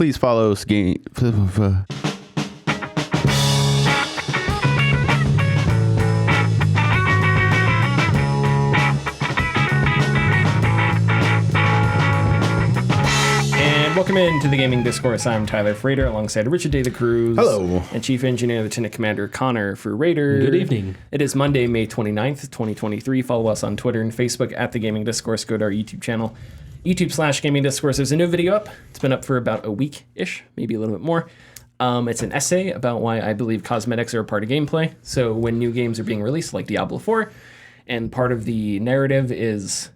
Please follow game. Welcome into the Gaming Discourse. I'm Tyler Frater alongside Richard De La Cruz. Hello. And Chief Engineer Lieutenant Commander Connor for Raider. Good evening. It is Monday, May 29th, 2023. Follow us on Twitter and Facebook at the Gaming Discourse. Go to our YouTube channel, YouTube/Gaming Discourse. There's a new video up. It's been up for about a week-ish, maybe a little bit more. It's an essay about why I believe cosmetics are a part of gameplay. So when new games are being released, like Diablo 4, and part of the narrative is...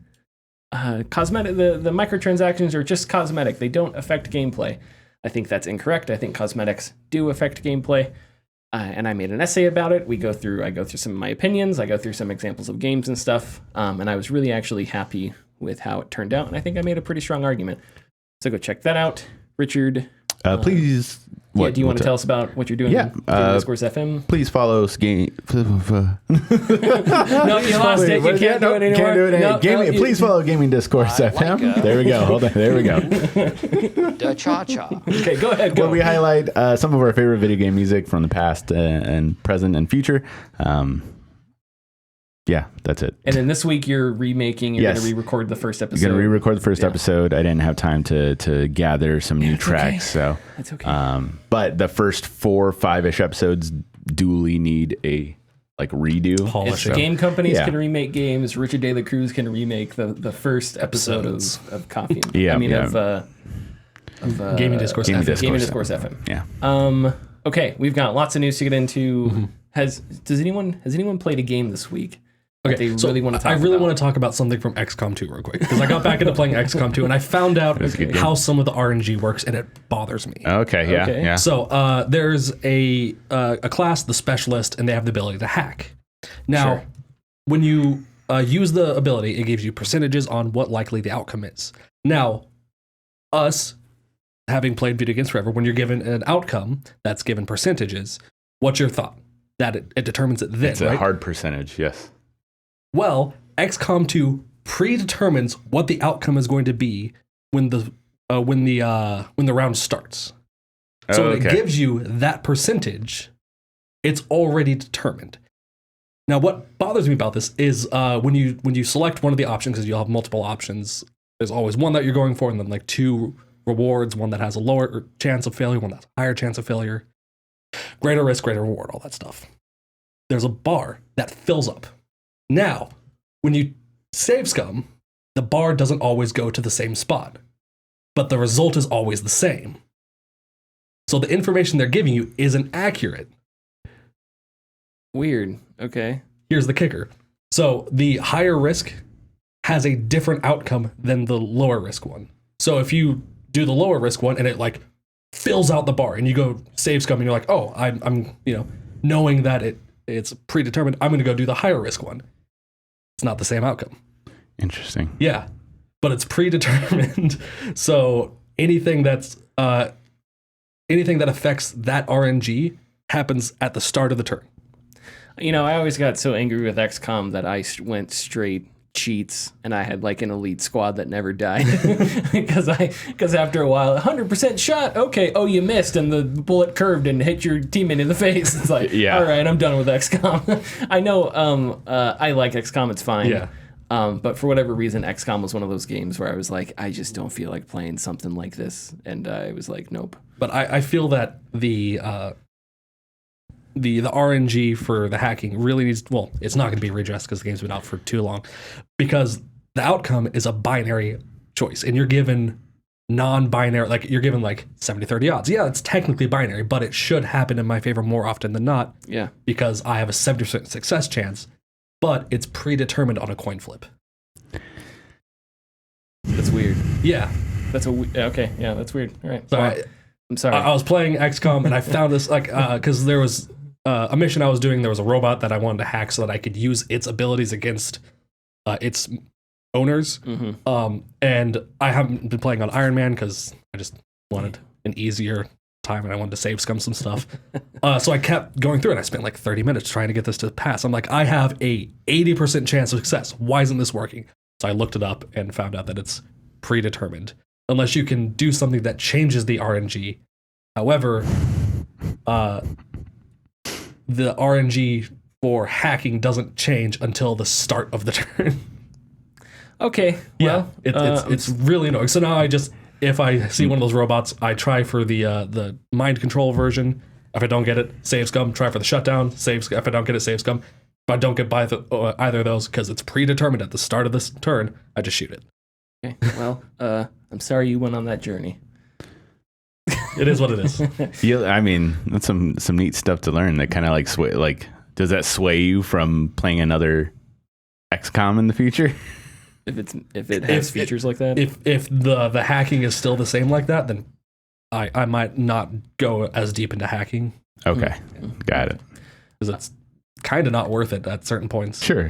cosmetic. The microtransactions are just cosmetic. They don't affect gameplay. I think that's incorrect. I think cosmetics do affect gameplay, and I made an essay about it. I go through some of my opinions. I go through some examples of games and stuff, and I was really actually happy with how it turned out, and I think I made a pretty strong argument. So go check that out, Richard. Please. Do you want to tell us about what you're doing? Yeah. in Discourse FM. Please follow game. No, you lost it. You can't do it anymore. Can't do it anymore. No, please follow Gaming Discourse FM. There we go. Hold on. There we go. The cha-cha. Okay, go ahead. Where we highlight some of our favorite video game music from the past and present and future. Yeah, that's it. And then this week you're remaking. You're Yes. going to re-record the first episode. You're going to re-record the first episode. I didn't have time to gather some new tracks, so That's okay. but the first 4 or 5-ish episodes duly need a redo. If Polishing. game companies Yeah. can remake games, Richard De La Cruz can remake the first episode of Coffee. Yeah, I mean yeah. of Gaming Discourse Gaming FM. Discourse. Gaming Discourse FM. Yeah. Okay, we've got lots of news to get into. Has anyone played a game this week? that Okay, they so really want to talk I really about? want to talk about something from XCOM 2 real quick, because I got back into playing XCOM 2 and I found out how some of the RNG works, and it bothers me. Okay. Yeah. Okay. Yeah. So there's a class, the Specialist, and they have the ability to hack. Now, when you use the ability, it gives you percentages on what likely the outcome is. Now, us, having played video games forever, when you're given an outcome that's given percentages, what's your thought? That it determines it then, It's right? a hard percentage. Yes. Well, XCOM 2 predetermines what the outcome is going to be when the round starts. So when it gives you that percentage, it's already determined. Now, what bothers me about this is when you select one of the options, because you'll have multiple options. There's always one that you're going for, and then 2 rewards, one that has a lower chance of failure, one that's a higher chance of failure, greater risk, greater reward, all that stuff. There's a bar that fills up. Now, when you save scum, the bar doesn't always go to the same spot, but the result is always the same. So the information they're giving you isn't accurate. Weird. Okay. Here's the kicker. So the higher risk has a different outcome than the lower risk one. So if you do the lower risk one and it fills out the bar, and you go save scum and you're like, oh, I'm knowing that it's predetermined, I'm going to go do the higher risk one. It's not the same outcome. Interesting. Yeah, but it's predetermined. So anything that affects that RNG happens at the start of the turn. I always got so angry with XCOM that I went straight cheats, and I had an elite squad that never died because after a while, 100% shot. Okay, oh, you missed, and the bullet curved and hit your teammate in the face. It's all right, I'm done with XCOM. I know, I like XCOM. It's fine. Yeah. But for whatever reason, XCOM was one of those games where I was like, I just don't feel like playing something like this, and I was like, nope. But I feel that the RNG for the hacking really needs, well, it's not going to be redressed because the game's been out for too long, because the outcome is a binary choice, and you're given non-binary, you're given 70-30 odds. Yeah, it's technically binary, but it should happen in my favor more often than not. Yeah. Because I have a 70% success chance, but it's predetermined on a coin flip. That's weird. Yeah. Okay, yeah, that's weird. All right. So Well, I'm sorry. I was playing XCOM and I found this because there was a mission I was doing. There was a robot that I wanted to hack so that I could use its abilities against its owners. Mm-hmm. And I haven't been playing on Iron Man because I just wanted an easier time and I wanted to save scum some stuff. So I kept going through it. I spent 30 minutes trying to get this to pass. I'm like, I have a 80% chance of success. Why isn't this working? So I looked it up and found out that it's predetermined. unless you can do something that changes the RNG. However, the RNG for hacking doesn't change until the start of the turn. Okay. Well, it's really annoying. So now if I see one of those robots, I try for the mind control version. If I don't get it, save scum. Try for the shutdown. If I don't get it, save scum. If I don't get by either of those, because it's predetermined at the start of this turn, I just shoot it. Okay. Well, I'm sorry you went on that journey. It is what it is. Yeah, I mean, that's some neat stuff to learn. That kind of like sway. Like, does that sway you from playing another XCOM in the future? If it has features like that. If the hacking is still the same like that, then I might not go as deep into hacking. Okay, got it. Because it's kind of not worth it at certain points. Sure.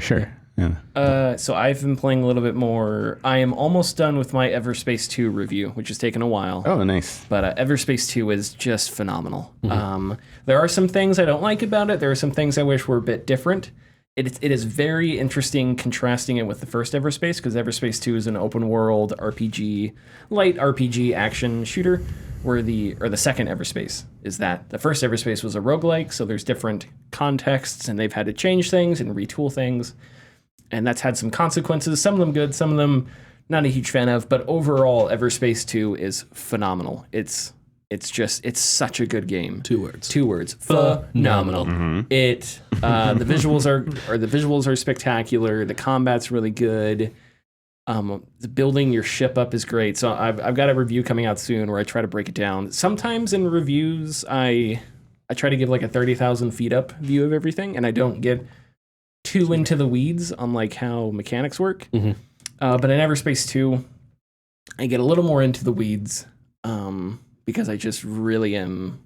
Yeah. So I've been playing a little bit more. I am almost done with my Everspace 2 review, which has taken a while. Oh, nice. But Everspace 2 is just phenomenal. There are some things I don't like about it. There are some things I wish were a bit different. It is very interesting contrasting it with the first Everspace, because Everspace 2 is an open world RPG, light RPG action shooter, where the second Everspace is that. The first Everspace was a roguelike, so there's different contexts, and they've had to change things and retool things. And that's had some consequences, some of them good, some of them not a huge fan of, but overall, Everspace 2 is phenomenal. It's such a good game. 2 words. 2 words. Phenomenal. The visuals are spectacular. The combat's really good. The building your ship up is great. So I've got a review coming out soon where I try to break it down. Sometimes in reviews, I try to give like a 30,000 feet up view of everything, and I don't get too into the weeds on like how mechanics work. But in Everspace 2, I get a little more into the weeds because I just really am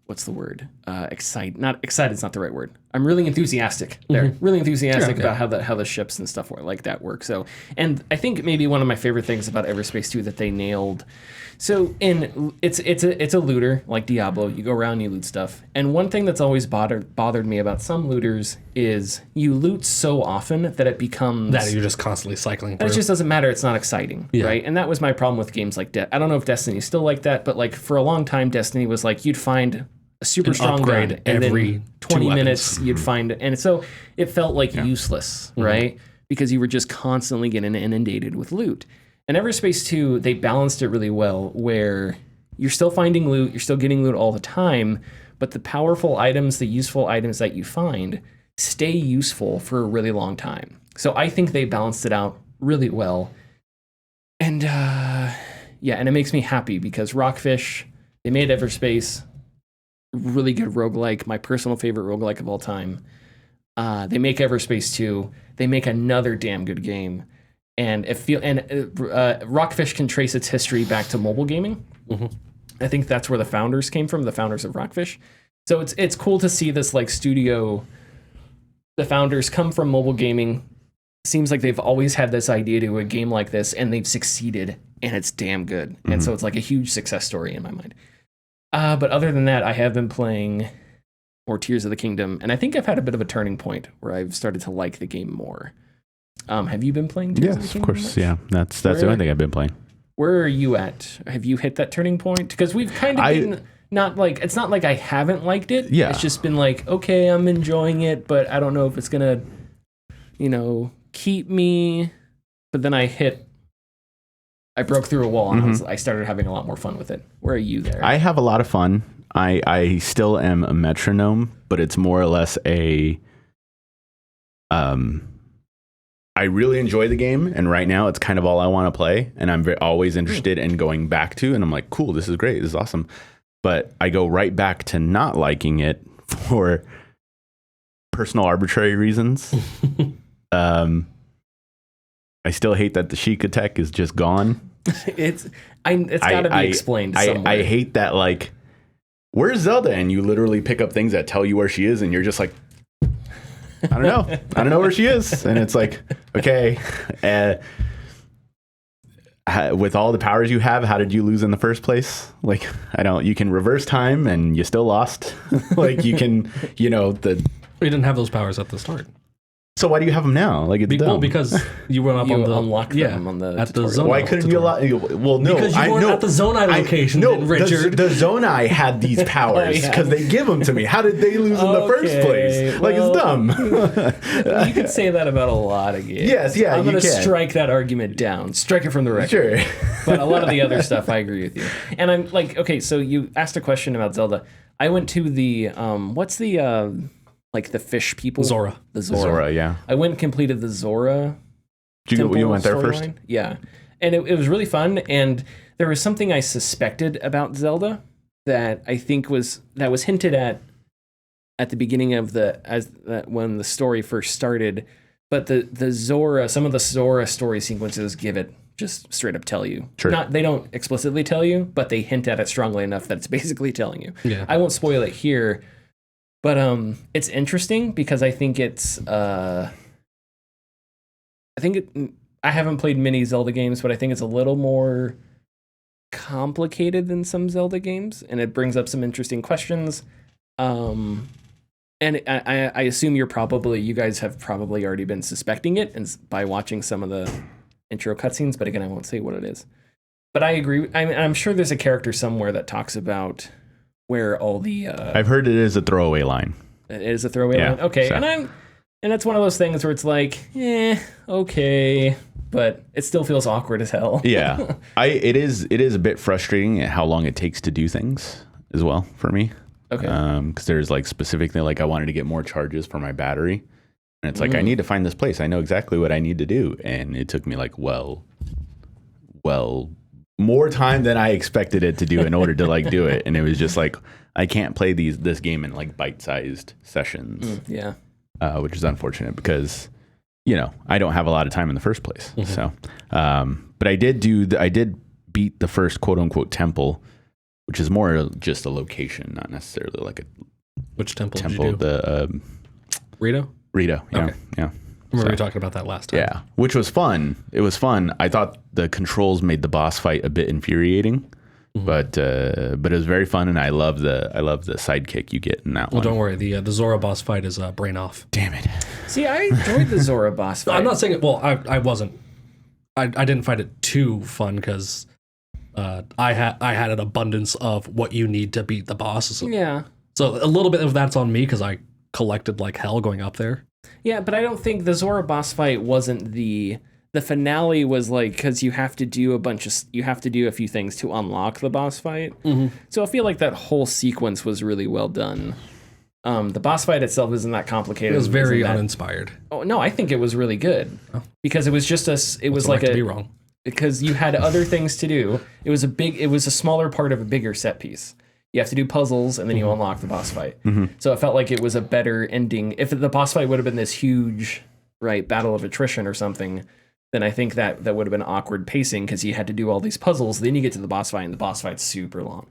what's the word? Excited. Not excited is not the right word. I'm really enthusiastic there. Really enthusiastic about how the ships and stuff like that work. So, and I think maybe one of my favorite things about Everspace 2 that they nailed. So it's a looter like Diablo. You go around and you loot stuff. And one thing that's always bothered me about some looters is you loot so often that it becomes that you're just constantly cycling through. It just doesn't matter. It's not exciting, right? And that was my problem with games like I don't know if Destiny's still like that, but like for a long time, Destiny was like you'd find a super strong gun, and every then 20 minutes you'd find, and so it felt like useless, right? Because you were just constantly getting inundated with loot. And Everspace 2, they balanced it really well, where you're still finding loot, you're still getting loot all the time, but the powerful items, the useful items that you find, stay useful for a really long time. So I think they balanced it out really well. And and it makes me happy because Rockfish, they made Everspace, really good roguelike, my personal favorite roguelike of all time. They make Everspace 2. They make another damn good game. And Rockfish can trace its history back to mobile gaming. I think that's where the founders came from, the founders of Rockfish. So it's cool to see this like studio. The founders come from mobile gaming. Seems like they've always had this idea to do a game like this, and they've succeeded, and it's damn good. And so it's like a huge success story in my mind. But other than that, I have been playing more Tears of the Kingdom, and I think I've had a bit of a turning point where I've started to like the game more. Have you been playing Tears of the Kingdom? Yes, of course. Much? Yeah, that's the only thing I've been playing. Where are you at? Have you hit that turning point? Because we've kind of been not like, it's not like I haven't liked it. Yeah. It's just been like, okay, I'm enjoying it, but I don't know if it's gonna, keep me. But then I broke through a wall and I started having a lot more fun with it. Where are you there? I have a lot of fun. I still am a metronome, but it's more or less I really enjoy the game, and right now it's kind of all I want to play, and I'm always interested in going back to, and I'm like, cool, this is great, this is awesome. But I go right back to not liking it for personal arbitrary reasons. I still hate that the Sheikah tech is just gone. It's got to be explained somewhere. I hate that, like, where's Zelda? And you literally pick up things that tell you where she is, and you're just like, I don't know. I don't know where she is. And it's like, okay, with all the powers you have, how did you lose in the first place? Like, you can reverse time and you still lost. Like, you can, We didn't have those powers at the start. So why do you have them now? Like it's dumb. Well, because you went up You on the unlocked them on the at the tutorial. zone. Why couldn't you allow? Well, no, Because you weren't at the Zonai location, Richard. The Zonai had these powers because they give them to me. How did they lose in the first place? Like it's dumb. You can say that about a lot of games. Yes, yeah, I'm going to you can. strike that argument down. Strike it from the record. Sure. But a lot of the other stuff, I agree with you. And I'm like, okay, so you asked a question about Zelda. I went to the what's the like the fish people? Zora. The Zora. Zora, yeah. I went and completed the Zora. You went there first? storyline. Yeah. And it was really fun. And there was something I suspected about Zelda that I think was hinted at the beginning of when the story first started. But the Zora, some of the Zora story sequences give it just straight up tell you. Sure. They don't explicitly tell you, but they hint at it strongly enough that it's basically telling you. Yeah. I won't spoil it here, but it's interesting because I think I haven't played many Zelda games, but I think it's a little more complicated than some Zelda games, and it brings up some interesting questions. And I assume you guys have probably already been suspecting it and by watching some of the intro cutscenes, but again, I won't say what it is. But I agree. I'm sure there's a character somewhere that talks about where all the... I've heard it is a throwaway line. It is a throwaway line? Okay, so. and it's one of those things where it's like, okay, but it still feels awkward as hell. Yeah. It is a bit frustrating at how long it takes to do things as well for me. Okay. Because there's like specifically like I wanted to get more charges for my battery. And it's like, I need to find this place. I know exactly what I need to do. And it took me like, well, more time than I expected it to do in order to like do it. And it was just like, I can't play this game in like bite-sized sessions. Yeah. Which is unfortunate because, I don't have a lot of time in the first place. Mm-hmm. So, but I did beat the first quote unquote temple, which is more just a location, not necessarily like a... Which temple did you do? The... Rito, yeah. Okay. Yeah. Remember we talking about that last time. Yeah, which was fun. It was fun. I thought the controls made the boss fight a bit infuriating, but it was very fun, and I love the sidekick you get in that one. Well, don't worry. The Zora boss fight is brain off. Damn it. See, I enjoyed the Zora boss fight. I'm not saying it. Well, I wasn't. I didn't find it too fun because I had an abundance of what you need to beat the boss. So, yeah. So a little bit of that's on me because I collected like hell going up there. Yeah, but I don't think the Zora boss fight wasn't the finale was like because you have to do a few things to unlock the boss fight. Mm-hmm. So I feel like that whole sequence was really well done. The boss fight itself isn't that complicated. It was very uninspired. Oh no, I think it was really good because it was just to be wrong because you had other things to do. It was a smaller part of a bigger set piece. You have to do puzzles, and then you unlock the boss fight. Mm-hmm. So it felt like it was a better ending. If the boss fight would have been this huge, battle of attrition or something, then I think that would have been awkward pacing because you had to do all these puzzles. Then you get to the boss fight, and the boss fight's super long.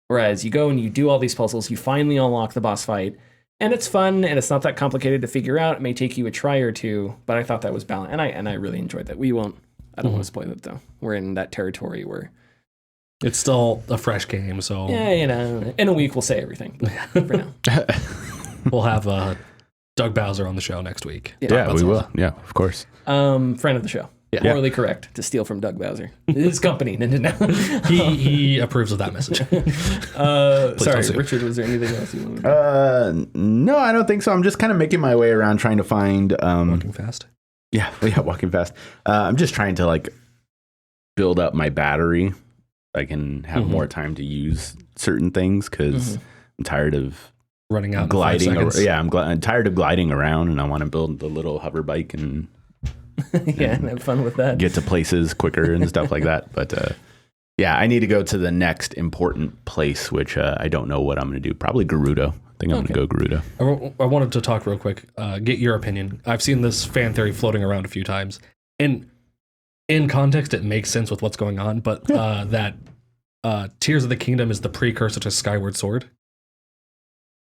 Whereas you go and you do all these puzzles, you finally unlock the boss fight, and it's fun, and it's not that complicated to figure out. It may take you a try or two, but I thought that was balanced, and I really enjoyed that. I don't want to spoil it, though. We're in that territory where... It's still a fresh game, so... Yeah, in a week we'll say everything, but for now. We'll have Doug Bowser on the show next week. Yeah, we will. Yeah, of course. Friend of the show. Yeah. Morally correct to steal from Doug Bowser. His company, Nintendo. He approves of that message. Sorry, Richard, was there anything else you wanted to No, I don't think so. I'm just kind of making my way around trying to find... Walking fast? Yeah, walking fast. I'm just trying to like build up my battery. I can have more time to use certain things because I'm tired of running out gliding. In 5 seconds. I'm tired of gliding around, and I want to build the little hover bike and and have fun with that. Get to places quicker and stuff like that. But I need to go to the next important place, which I don't know what I'm going to do. Probably Gerudo. I think I'm going to go Gerudo. I wanted to talk real quick. Get your opinion. I've seen this fan theory floating around a few times, and in context, it makes sense with what's going on, but that Tears of the Kingdom is the precursor to Skyward Sword.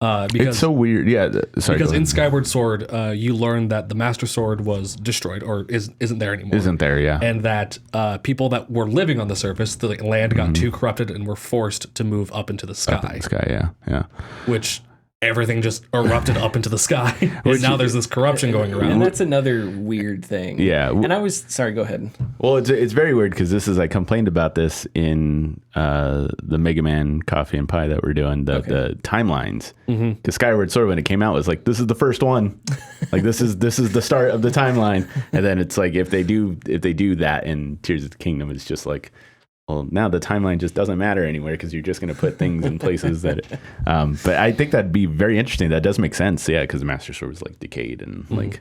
Because it's so weird. Yeah. Sorry. Because in Skyward Sword, you learn that the Master Sword was destroyed or isn't there anymore. Isn't there, yeah. And that people that were living on the surface, the land got too corrupted and were forced to move up into the sky. Up in the sky, yeah. Which everything just erupted up into the sky. And now there's this corruption going around. And that's another weird thing. Yeah. And sorry, go ahead. Well, it's very weird because I complained about this in the Mega Man Coffee and Pie that we're doing, the timelines. Because Skyward Sword, when it came out, was like, this is the first one. Like this is the start of the timeline. And then it's like if they do that in Tears of the Kingdom, it's just like, well, now the timeline just doesn't matter anywhere because you're just going to put things in places that. But I think that'd be very interesting. That does make sense, yeah, because the Master Sword was like decayed and like,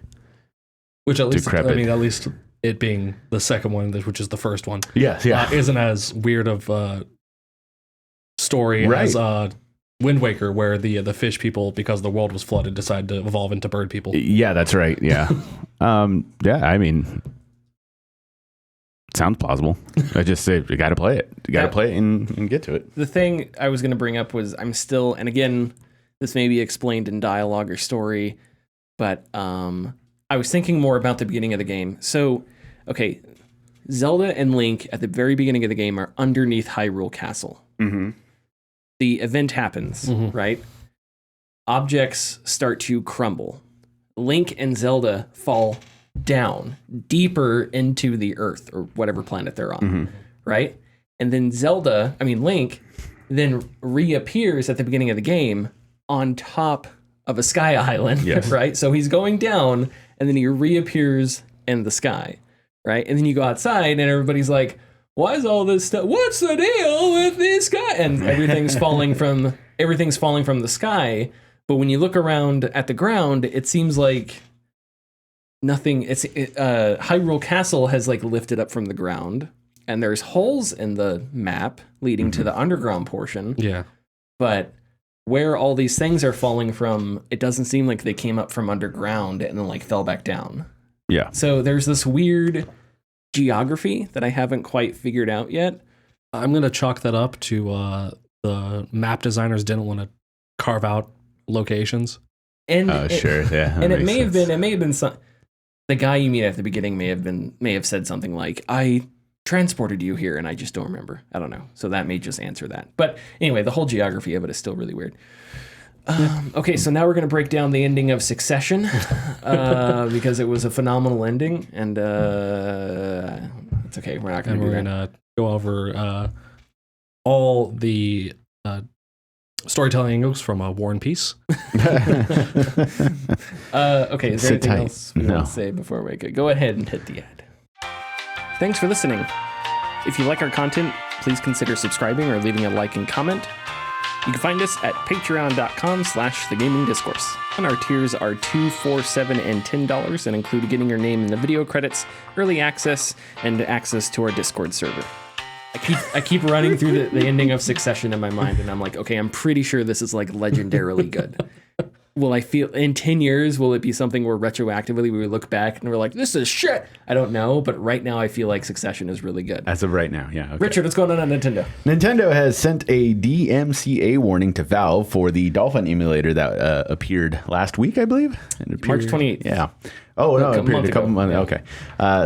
which at least decrepit. I mean, at least it being the second one, which is the first one, yes, yeah, isn't as weird of story as Wind Waker, where the fish people, because the world was flooded, decided to evolve into bird people. Yeah, that's right. Yeah, yeah. I mean. Sounds plausible. I just say you got to play it. You got to play it and get to it. The thing I was going to bring up was I'm still, and again, this may be explained in dialogue or story, but I was thinking more about the beginning of the game. So, okay, Zelda and Link at the very beginning of the game are underneath Hyrule Castle. Mm-hmm. The event happens, right? Objects start to crumble. Link and Zelda fall down deeper into the earth or whatever planet they're on, right? And then Link then reappears at the beginning of the game on top of a sky island, right? So he's going down and then he reappears in the sky, right? And then you go outside and everybody's like, why is all this stuff? What's the deal with this guy? And everything's falling from the sky. But when you look around at the ground, it seems like nothing. Hyrule Castle has like lifted up from the ground, and there's holes in the map leading to the underground portion. Yeah, but where all these things are falling from, it doesn't seem like they came up from underground and then like fell back down. Yeah. So there's this weird geography that I haven't quite figured out yet. I'm gonna chalk that up to the map designers didn't want to carve out locations. And sure, yeah. And it may have been some. The guy you meet at the beginning may have said something like, I transported you here and I just don't remember. I don't know. So that may just answer that. But anyway, the whole geography of it is still really weird. Okay, so now we're going to break down the ending of Succession because it was a phenomenal ending. And it's okay. We're not going to do that. We're going to go over all the storytelling angles from War and Peace. Okay, is there anything else we want to say before we go ahead and hit the ad? Thanks for listening. If you like our content, please consider subscribing or leaving a like and comment. You can find us at patreon.com/thegamingdiscourse. And our tiers are $2, $4, $7, and $10 and include getting your name in the video credits, early access, and access to our Discord server. I keep running through the ending of Succession in my mind, and I'm like, okay, I'm pretty sure this is like legendarily good. Will I feel in 10 years, will it be something where retroactively we look back and we're like, this is shit? I don't know, but right now I feel like Succession is really good. As of right now, yeah. Okay. Richard, what's going on Nintendo? Nintendo has sent a DMCA warning to Valve for the Dolphin emulator that appeared last week, I believe. March 28th. Yeah. Oh, no, it appeared a couple months ago. Okay.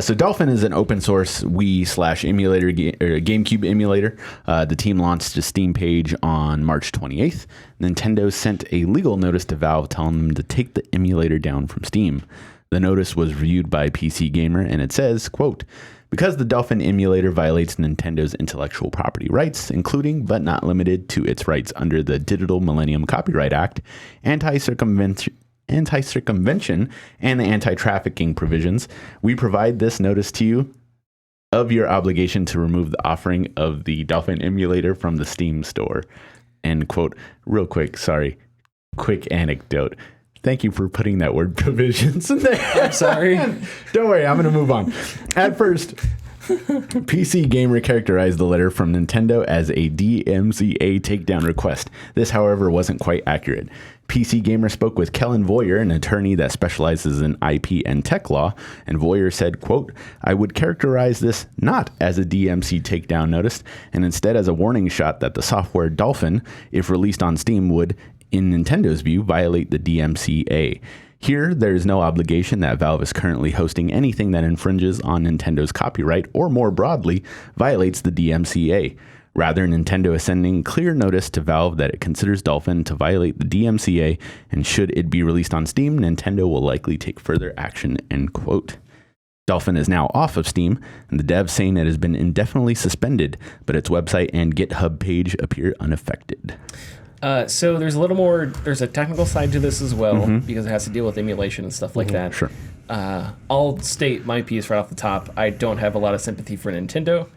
So Dolphin is an open source Wii/emulator, GameCube emulator. The team launched a Steam page on March 28th. Nintendo sent a legal notice to Valve telling them to take the emulator down from Steam. The notice was reviewed by PC Gamer, and it says, quote, because the Dolphin emulator violates Nintendo's intellectual property rights, including but not limited to its rights under the Digital Millennium Copyright Act, anti-circumvention, and the anti-trafficking provisions, we provide this notice to you of your obligation to remove the offering of the Dolphin emulator from the Steam store. End quote. Real quick, sorry. Quick anecdote. Thank you for putting that word provisions in there. I'm sorry. Don't worry, I'm going to move on. At first, PC Gamer characterized the letter from Nintendo as a DMCA takedown request. This, however, wasn't quite accurate. PC Gamer spoke with Kellen Voyer, an attorney that specializes in IP and tech law, and Voyer said, quote, I would characterize this not as a DMC takedown notice, and instead as a warning shot that the software Dolphin, if released on Steam, would, in Nintendo's view, violate the DMCA. Here, there is no obligation that Valve is currently hosting anything that infringes on Nintendo's copyright or, more broadly, violates the DMCA. Rather, Nintendo is sending clear notice to Valve that it considers Dolphin to violate the DMCA, and should it be released on Steam, Nintendo will likely take further action, end quote. Dolphin is now off of Steam, and the devs saying it has been indefinitely suspended, but its website and GitHub page appear unaffected. So there's a little more, there's a technical side to this as well, because it has to deal with emulation and stuff like that. Sure. I'll state my piece right off the top. I don't have a lot of sympathy for Nintendo.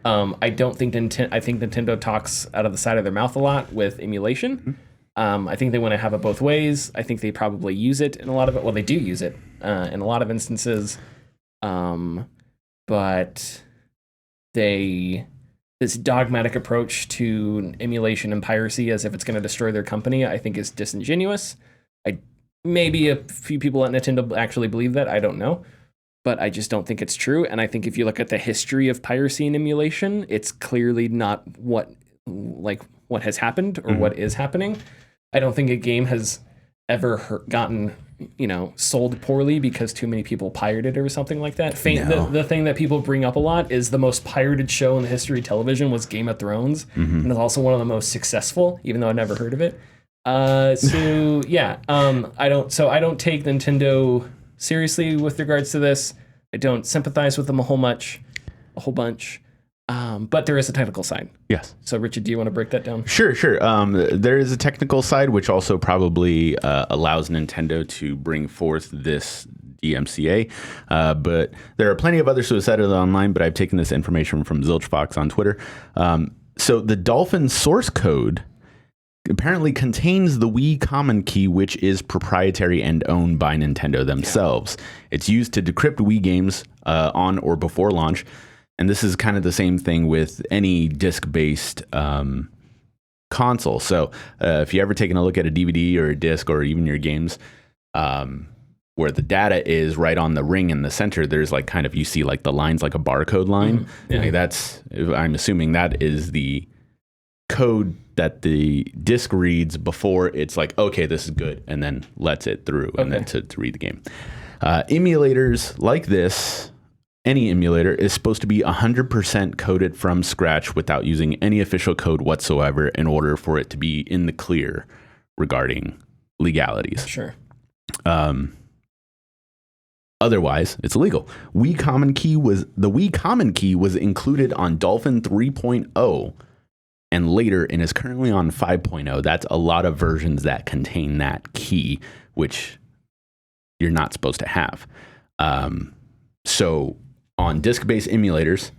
I don't think I think Nintendo talks out of the side of their mouth a lot with emulation. I think they want to have it both ways. I think they probably use it in a lot of it. Well, they do use it in a lot of instances. But this dogmatic approach to emulation and piracy as if it's going to destroy their company, I think is disingenuous. Maybe a few people at Nintendo actually believe that. I don't know. But I just don't think it's true. And I think if you look at the history of piracy and emulation, it's clearly not what has happened or what is happening. I don't think a game has ever gotten, sold poorly because too many people pirated it or something like that. The thing that people bring up a lot is the most pirated show in the history of television was Game of Thrones. And it's also one of the most successful, even though I never heard of it. I don't take Nintendo seriously with regards to this. I don't sympathize with them a whole bunch. But there is a technical side. Yes. So, Richard, do you want to break that down? Sure. There is a technical side, which also probably allows Nintendo to bring forth this DMCA. But there are plenty of other sources online, but I've taken this information from Zilchfox on Twitter. So the Dolphin source code apparently contains the Wii common key, which is proprietary and owned by Nintendo themselves. Yeah. It's used to decrypt Wii games on or before launch. And this is kind of the same thing with any disc-based console. So if you ever taken a look at a DVD or a disc or even your games, where the data is right on the ring in the center, there's you see the lines like a barcode line. I'm assuming that is the code that the disc reads before it's okay, this is good, and then lets it through and then to read the game. Emulators like this, any emulator, is supposed to be 100% coded from scratch without using any official code whatsoever in order for it to be in the clear regarding legalities. Sure. Otherwise, it's illegal. The Wii common key was included on Dolphin 3.0 and later and is currently on 5.0. That's a lot of versions that contain that key, which you're not supposed to have. So on disc-based emulators,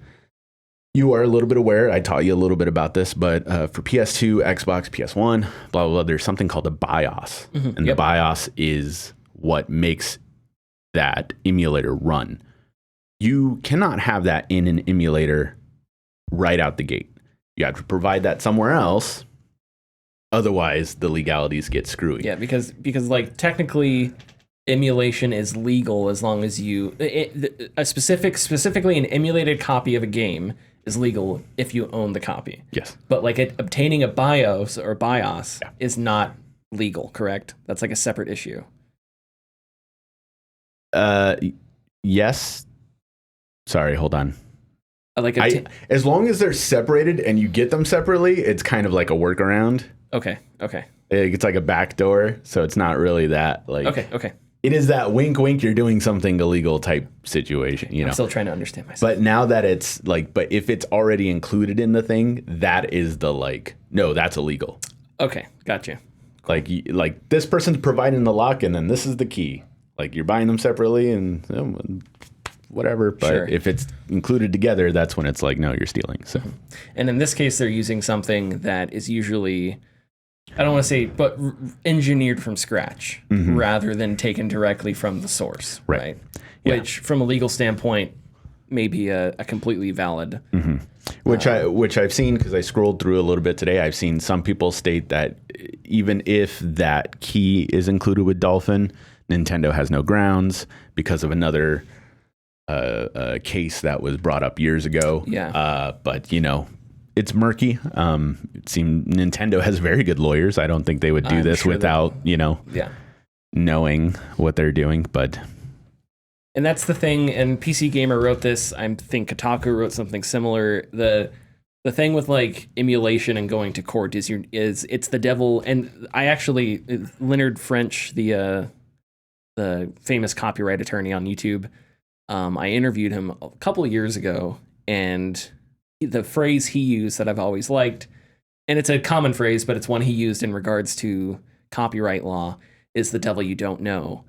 you are a little bit aware. I taught you a little bit about this, but for PS2, Xbox, PS1, blah, blah, blah, there's something called a BIOS. And the BIOS is what makes that emulator run. You cannot have that in an emulator right out the gate. You have to provide that somewhere else. Otherwise, the legalities get screwy. Yeah, because technically, emulation is legal as long as specifically an emulated copy of a game is legal if you own the copy. Yes. But obtaining a BIOS is not legal, correct? That's a separate issue. Yes. Sorry, hold on. As long as they're separated and you get them separately, it's kind of like a workaround. Okay. It's like a backdoor, so it's not really that Okay. It is that wink, wink, you're doing something illegal type situation. I'm still trying to understand myself. But now that it's but if it's already included in the thing, that is the no, that's illegal. Okay, gotcha. This person's providing the lock, and then this is the key. You're buying them separately, and whatever. But if it's included together, that's when it's no, you're stealing. So, and in this case, they're using something that is usually, I don't want to say, but engineered from scratch rather than taken directly from the source, right? Yeah. Which, from a legal standpoint, may be a completely valid. Which I've seen, because I scrolled through a little bit today. I've seen some people state that even if that key is included with Dolphin, Nintendo has no grounds because of another case that was brought up years ago. Yeah. But it's murky. It seems Nintendo has very good lawyers. I don't think they would do this without knowing what they're doing. But and that's the thing. And PC Gamer wrote this. I think Kotaku wrote something similar. The the thing with like emulation and going to court is it's the devil. And I actually, Leonard French, the famous copyright attorney on YouTube, I interviewed him a couple of years ago, and the phrase he used that I've always liked, and it's a common phrase, but it's one he used in regards to copyright law, is the devil you don't know.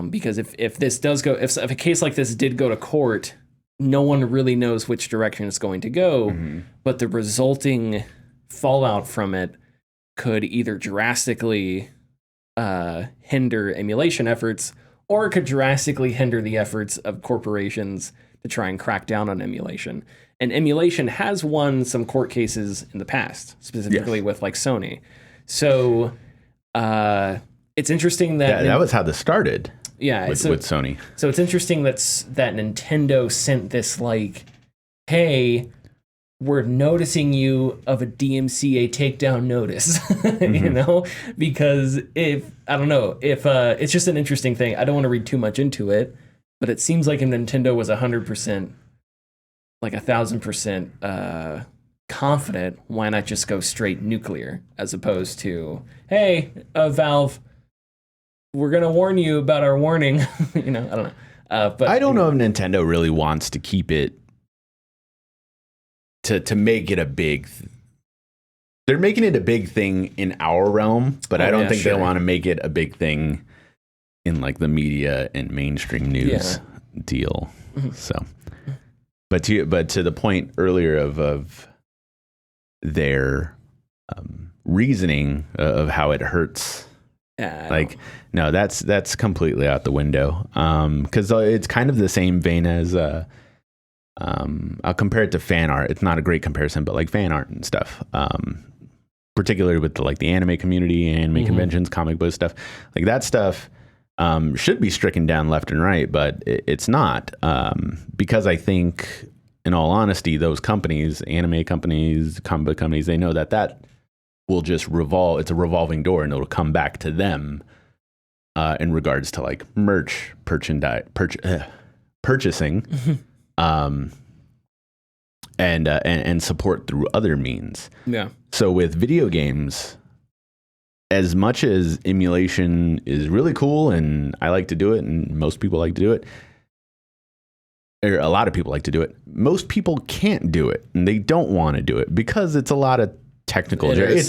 Because if this does go, if a case like this did go to court, no one really knows which direction it's going to go, but the resulting fallout from it could either drastically hinder emulation efforts, or it could drastically hinder the efforts of corporations to try and crack down on emulation. And emulation has won some court cases in the past, specifically with like Sony. So it's interesting that that was how this started. Yeah, with Sony. So it's interesting that Nintendo sent this like, hey, we're noticing you of a DMCA takedown notice, you know, because it's just an interesting thing. I don't want to read too much into it, but it seems like if Nintendo was 100%, like 1,000% confident, why not just go straight nuclear as opposed to, hey, Valve, we're going to warn you about our warning. You know, I don't know. But I don't know if Nintendo really wants to keep it to make it a big. They're making it a big thing in our realm, but I don't think they want to make it a big thing in like the media and mainstream news deal. So, but to the point earlier of their reasoning of how it hurts. No, that's completely out the window. Because it's kind of the same vein as I'll compare it to fan art. It's not a great comparison, but like fan art and stuff. Particularly with the anime community, anime conventions, comic book stuff, like that stuff should be stricken down left and right, but it's not, because I think, in all honesty, those companies, anime companies, comic book companies, they know that will just revolve. It's a revolving door, and it'll come back to them in regards to like merch, purchasing, and support through other means. Yeah. So with video games, as much as emulation is really cool, and I like to do it, and most people like to do it, or a lot of people like to do it, most people can't do it, and they don't want to do it because it's a lot of technical. It is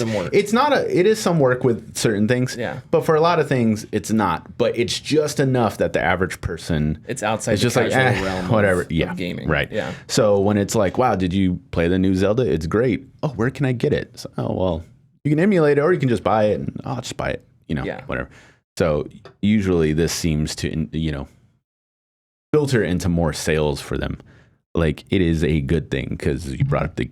some work with certain things, but for a lot of things it's not, but it's just enough that the average person, it's outside the casual realm whatever of gaming, right? So when it's like, wow, did you play the new Zelda? It's great. Oh, where can I get it? So, oh, well, you can emulate it, or you can just buy it, and I'll just buy it, whatever. So usually this seems to filter into more sales for them. Like, it is a good thing, because you brought up the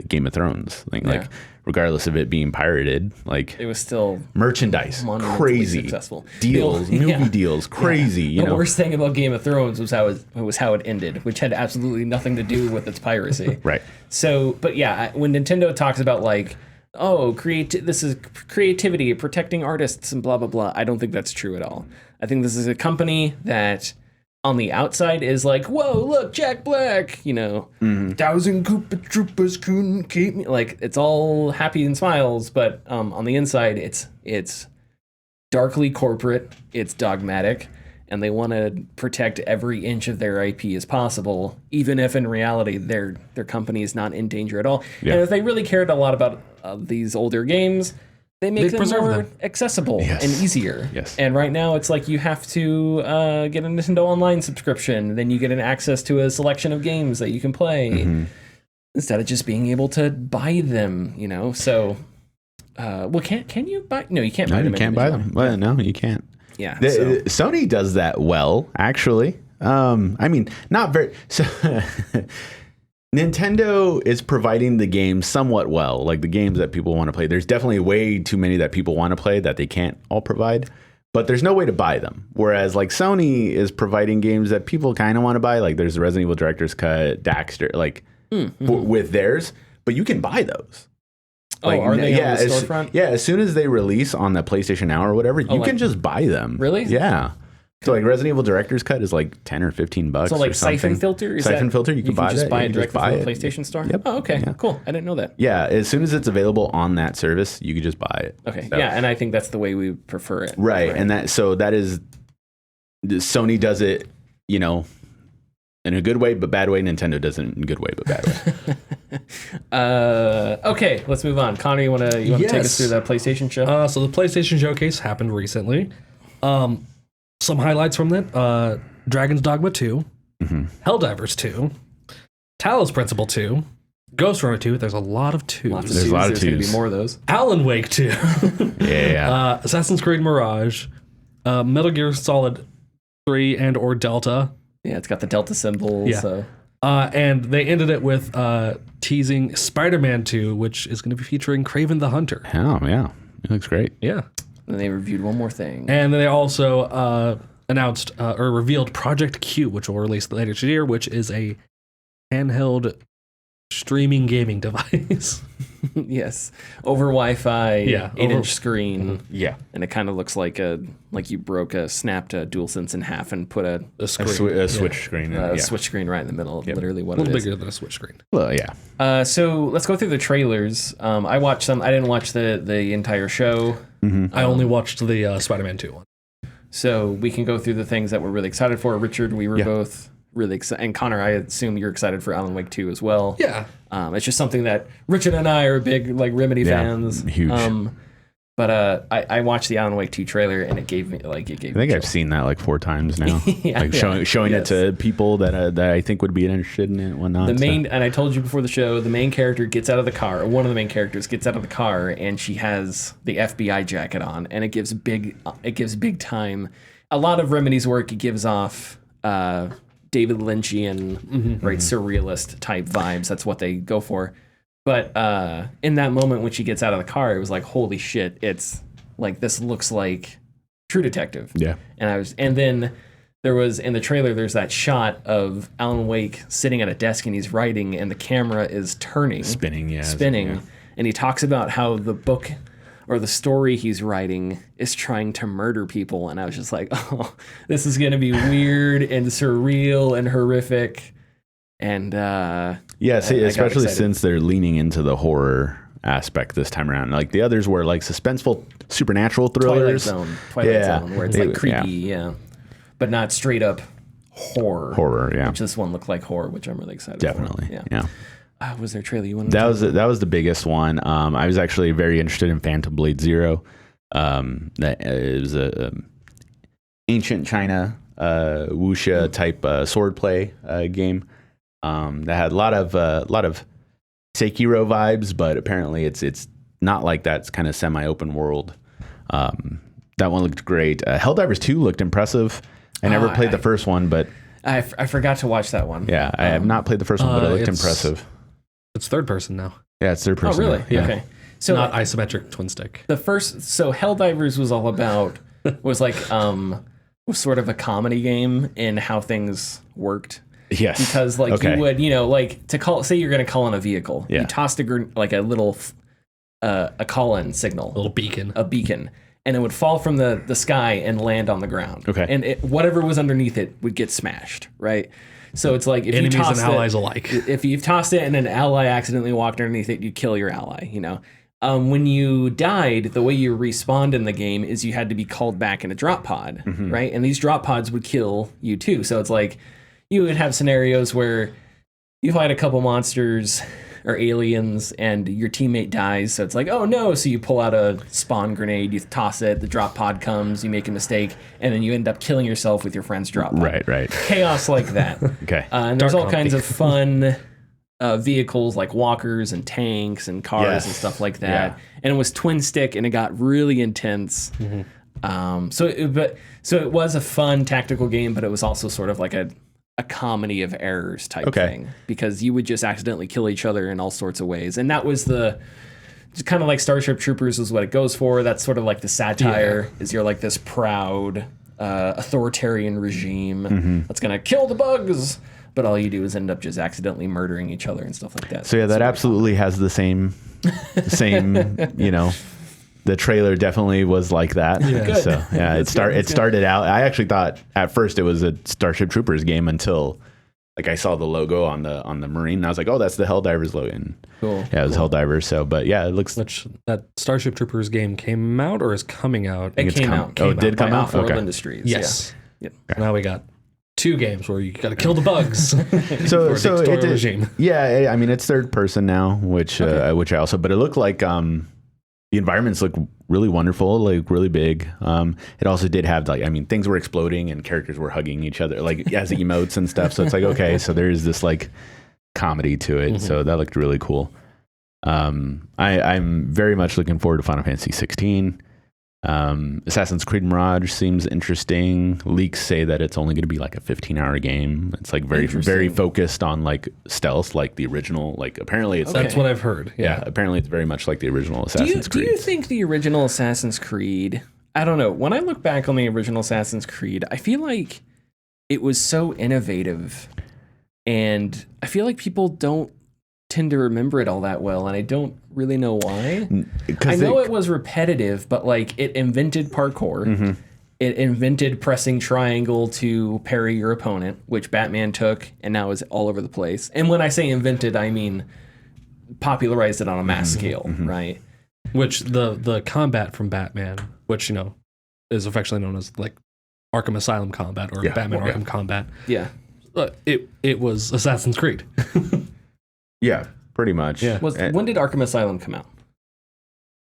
Game of Thrones thing. Like, regardless of it being pirated, like, it was still merchandise, crazy successful deals, movie deals, crazy. The worst thing about Game of Thrones was how it ended, which had absolutely nothing to do with its piracy. Right. So, but yeah, when Nintendo talks about like, this is creativity, protecting artists, and blah blah blah, I don't think that's true at all. I think this is a company that, on the outside, is like, whoa, look, Jack Black, 1,000 Koopa Troopers couldn't keep me. Like, it's all happy and smiles, but on the inside, it's darkly corporate, it's dogmatic, and they want to protect every inch of their IP as possible, even if in reality their company is not in danger at all. Yeah. And if they really cared a lot about these older games, they make them more accessible and easier. Yes. And right now, it's like you have to get a Nintendo Online subscription, then you get an access to a selection of games that you can play, instead of just being able to buy them. So, can you buy? No, you can't buy them. You can't buy them. Well, no, you can't. Yeah. Sony does that well, actually. I mean, not very. So Nintendo is providing the games somewhat well, like the games that people want to play. There's definitely way too many that people want to play that they can't all provide, but there's no way to buy them. Whereas like Sony is providing games that people kind of want to buy, like there's the Resident Evil Director's Cut, Daxter, like with theirs, but you can buy those. Like, are they on the storefront? As soon as they release on the PlayStation Now or whatever, you can just buy them. Really? Yeah. So like Resident Evil Director's Cut is like $10 or $15. So like or something. Siphon Filter? Siphon Filter, you can buy just it. buy You it can just directly from buy the it. PlayStation Store? Yep. Oh, okay. Yeah. Cool. I didn't know that. Yeah, as soon as it's available on that service, you can just buy it. Okay. So- Yeah, and I think that's the way we prefer it. Right. And that is Sony does it, you know, in a good way but bad way. Nintendo does it in a good way but bad way. Okay, let's move on. Connor, you want to take us Yes. through the PlayStation show? So the PlayStation Showcase happened recently. Some highlights from that: Dragon's Dogma 2, Helldivers 2, Talos Principle 2, Ghost Runner 2. There's a lot of twos. Lots of There's twos. a lot of There's going to be twos. more of those. Alan Wake 2, Yeah. Assassin's Creed Mirage, Metal Gear Solid 3 and or Delta. Yeah, it's got the Delta symbol. Yeah. So. And they ended it with teasing Spider-Man 2, which is going to be featuring Kraven the Hunter. Oh, yeah. It looks great. Yeah. And they reviewed one more thing. And then they also announced or revealed Project Q, which will release later this year, which is a handheld streaming gaming device. Yes, over Wi-Fi, Yeah, 8-inch screen, Yeah. and it kind of looks like you snapped a DualSense in half and put a A switch screen. Yeah. switch screen right in the middle. Literally what A it little is. bigger than a Switch screen. Well, yeah. So let's go through the trailers. I watched some. I didn't watch the entire show, I only watched the Spider-Man 2 one. so we can go through the things that we're really excited for. Richard, we were Yeah. both really excited, and Connor, I assume you're excited for Alan Wake 2 as well. Yeah. It's just something that Richard and I are big Remedy Yeah, fans. huge. But I watched the Alan Wake 2 trailer and it gave me I think I've seen that like 4 times now. Yeah, like showing it to people that I think would be interested in it and whatnot. and I told you before the show, the main character gets out of the car, or one of the main characters gets out of the car, and she has the FBI jacket on, and it gives big time. A lot of Remedy's work, it gives off David Lynchian, right, surrealist type vibes. That's what they go for. But in that moment when she gets out of the car, it was like, holy shit! It's like, this looks like True Detective. Yeah. And then there was in the trailer, there's that shot of Alan Wake sitting at a desk and he's writing, and the camera is turning, Spinning. and he talks about how the book or the story he's writing is trying to murder people, and I was just like, oh, this is gonna be weird and surreal and horrific. And Yeah, see, I got especially excited. since they're leaning into the horror aspect this time around. Like the others were like suspenseful supernatural thrillers. Twilight Zone, where it's like creepy, yeah, but not straight up horror. Yeah. Which this one looked like horror, which I'm really excited Definitely. for. Yeah. Was there a trailer you wanted? That was the biggest one. I was actually very interested in Phantom Blade Zero. That it was a ancient China wuxia type swordplay game that had a lot of Sekiro vibes, but apparently it's not like that. It's kind of semi-open world. That one looked great. Helldivers 2 looked impressive. I never played the first one, but I forgot to watch that one. yeah, I have not played the first one, but it looked impressive. It's third person now. Yeah, it's third Oh, person. really? now. Yeah. Okay. So Not isometric twin stick. the first, so Helldivers was all about was sort of a comedy game in how things worked. Yes. Because like Okay. you would, like to say you're going to call in a vehicle, Yeah. you tossed a little a call-in signal, Little beacon. a beacon, and it would fall from the sky and land on the ground. Okay. And whatever was underneath it would get smashed, right? So it's like if Enemies you toss and allies alike. If you've tossed it and an ally accidentally walked underneath it, you kill your ally, when you died, the way you respawned in the game is you had to be called back in a drop pod, right? And these drop pods would kill you too. So it's like you would have scenarios where you fight a couple monsters or aliens and your teammate dies. So it's like, oh no. So you pull out a spawn grenade, you toss it, the drop pod comes, you make a mistake, and then you end up killing yourself with your friend's drop pod. Right. Chaos like that. Okay. And there's Dark all kinds comedy. of fun vehicles like walkers and tanks and cars Yes. and stuff like that. Yeah. And it was twin stick and it got really intense. So it was a fun tactical game, but it was also sort of like a comedy of errors type thing, because you would just accidentally kill each other in all sorts of ways. And that was just kind of like Starship Troopers is what it goes for. That's sort of like the satire is you're like this proud authoritarian regime that's going to kill the bugs. But all you do is end up just accidentally murdering each other and stuff like that. So yeah, that absolutely has the same, The trailer definitely was like that. Yeah. Good. So yeah, it started out. I actually thought at first it was a Starship Troopers game until like I saw the logo on the Marine and I was like, oh, that's the Helldivers logo. And Cool. yeah, it was Helldivers. So, but yeah, it looks. Which that Starship Troopers game came out or is coming out? It came out. Oh, it did come out? Off-World Okay. Industries. Yes. Yeah. Now we got 2 games where you got to kill the bugs. So for a dictatorial regime. Yeah, I mean it's third person now, which I also. But it looked like the environments look really wonderful, like really big. It also did have like, I mean, things were exploding and characters were hugging each other, like as emotes and stuff. So it's like, okay, so there's this like comedy to it. So that looked really cool. I'm very much looking forward to Final Fantasy 16. Assassin's Creed Mirage seems interesting. Leaks say that it's only going to be like a 15-hour game. It's like very focused on like stealth, like the original. Like apparently it's That's what I've heard. yeah. Apparently it's very much like the original Assassin's Creed. Do you think the original Assassin's Creed, I don't know, when I look back on the original Assassin's Creed, I feel like it was so innovative and I feel like people don't tend to remember it all that well, and I don't really know why. I know it was repetitive, but like it invented parkour. It invented pressing triangle to parry your opponent, which Batman took and now is all over the place. And when I say invented, I mean popularized it on a mass scale, right? Which the combat from Batman, which is affectionately known as like Arkham Asylum combat or Batman Arkham combat. Yeah. It was Assassin's Creed. Yeah, pretty much. Yeah. When did Arkham Asylum come out?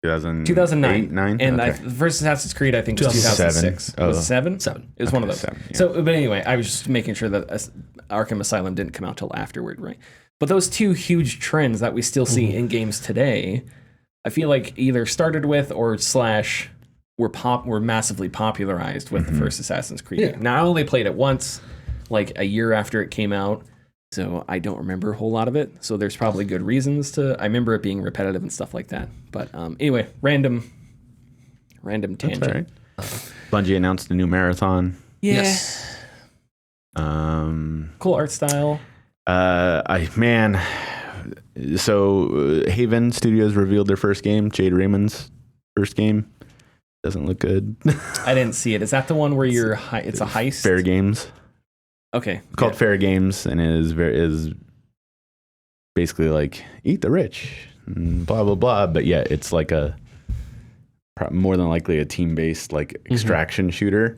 2009. 9? And Okay. the first Assassin's Creed, I think, was 2006. Oh. Was it 7? 7. It was one of those. 7, yeah. So, but anyway, I was just making sure that Arkham Asylum didn't come out till afterward, right? But those two huge trends that we still see in games today, I feel like either started with or / were massively popularized with the first Assassin's Creed game. Now, I only played it once, like a year after it came out. So I don't remember a whole lot of it. So there's probably good reasons to. I remember it being repetitive and stuff like that. But anyway, random tangent. That's all right. Bungie announced a new marathon. Yeah. Yes. Cool art style. So Haven Studios revealed their first game, Jade Raymond's first game. Doesn't look good. I didn't see it. Is that the one where you're? It's a heist. Fair Games. Okay. It's called Fair Games and is basically like eat the rich and blah blah blah. But yeah, it's like a more than likely a team-based like extraction shooter.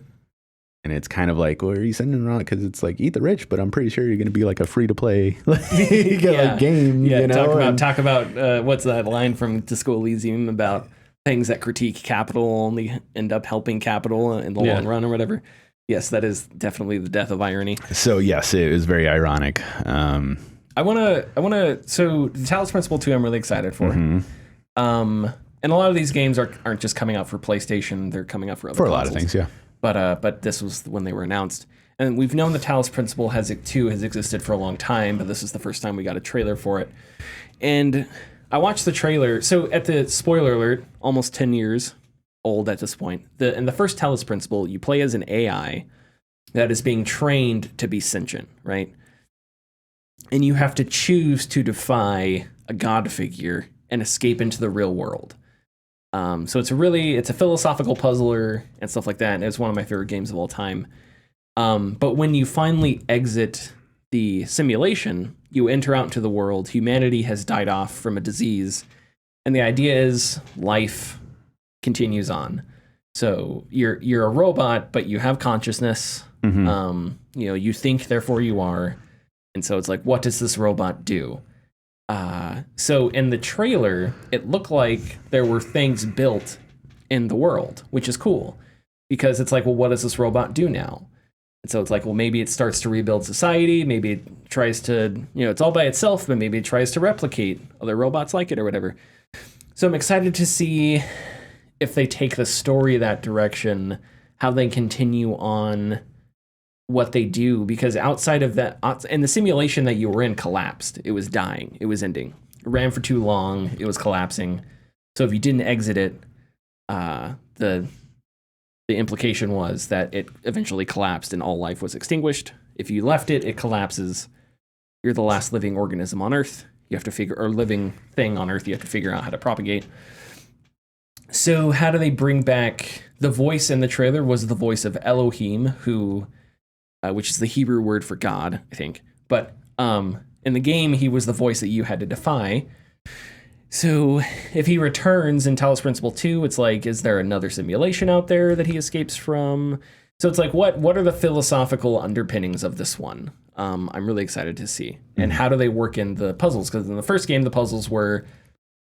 And it's kind of like, well, are you sending it on? Because it's like eat the rich, but I'm pretty sure you're going to be like a free-to-play like game. Yeah, you know? talk about what's that line from Disco Elysium about things that critique capital only end up helping capital in the long run or whatever. Yes, that is definitely the death of irony. So yes, it was very ironic. I wanna. So the Talos Principle 2, I'm really excited for. And a lot of these games aren't just coming out for PlayStation; they're coming out for other for a consoles. lot of things. Yeah. But this was when they were announced, and we've known the Talos Principle has existed for a long time, but this is the first time we got a trailer for it. And I watched the trailer. So at the spoiler alert, almost 10 years old at this point. In the first Talos Principle, you play as an AI that is being trained to be sentient, right? And you have to choose to defy a god figure and escape into the real world. So it's a philosophical puzzler and stuff like that. And it's one of my favorite games of all time. But when you finally exit the simulation, you enter out into the world. Humanity has died off from a disease. And the idea is life continues on. So you're a robot, but you have consciousness. You think, therefore you are. And so it's like, what does this robot do? So in the trailer, it looked like there were things built in the world, which is cool. Because it's like, well, what does this robot do now? And so it's like, well, maybe it starts to rebuild society. Maybe it tries to, it's all by itself, but maybe it tries to replicate other robots like it or whatever. So I'm excited to see if they take the story that direction, how they continue on what they do, because outside of that, and the simulation that you were in collapsed. It was dying. It was ending. It ran for too long. It was collapsing. So if you didn't exit it, the implication was that it eventually collapsed and all life was extinguished. If you left it, it collapses. You're the last living organism on Earth. You have to living thing on Earth. You have to figure out how to propagate. So how do they bring back the voice in the trailer was the voice of Elohim, who, which is the Hebrew word for God, I think. But in the game, he was the voice that you had to defy. So if he returns in Talos Principle 2, it's like, is there another simulation out there that he escapes from? So it's like, what are the philosophical underpinnings of this one? I'm really excited to see. And how do they work in the puzzles? Because in the first game, the puzzles were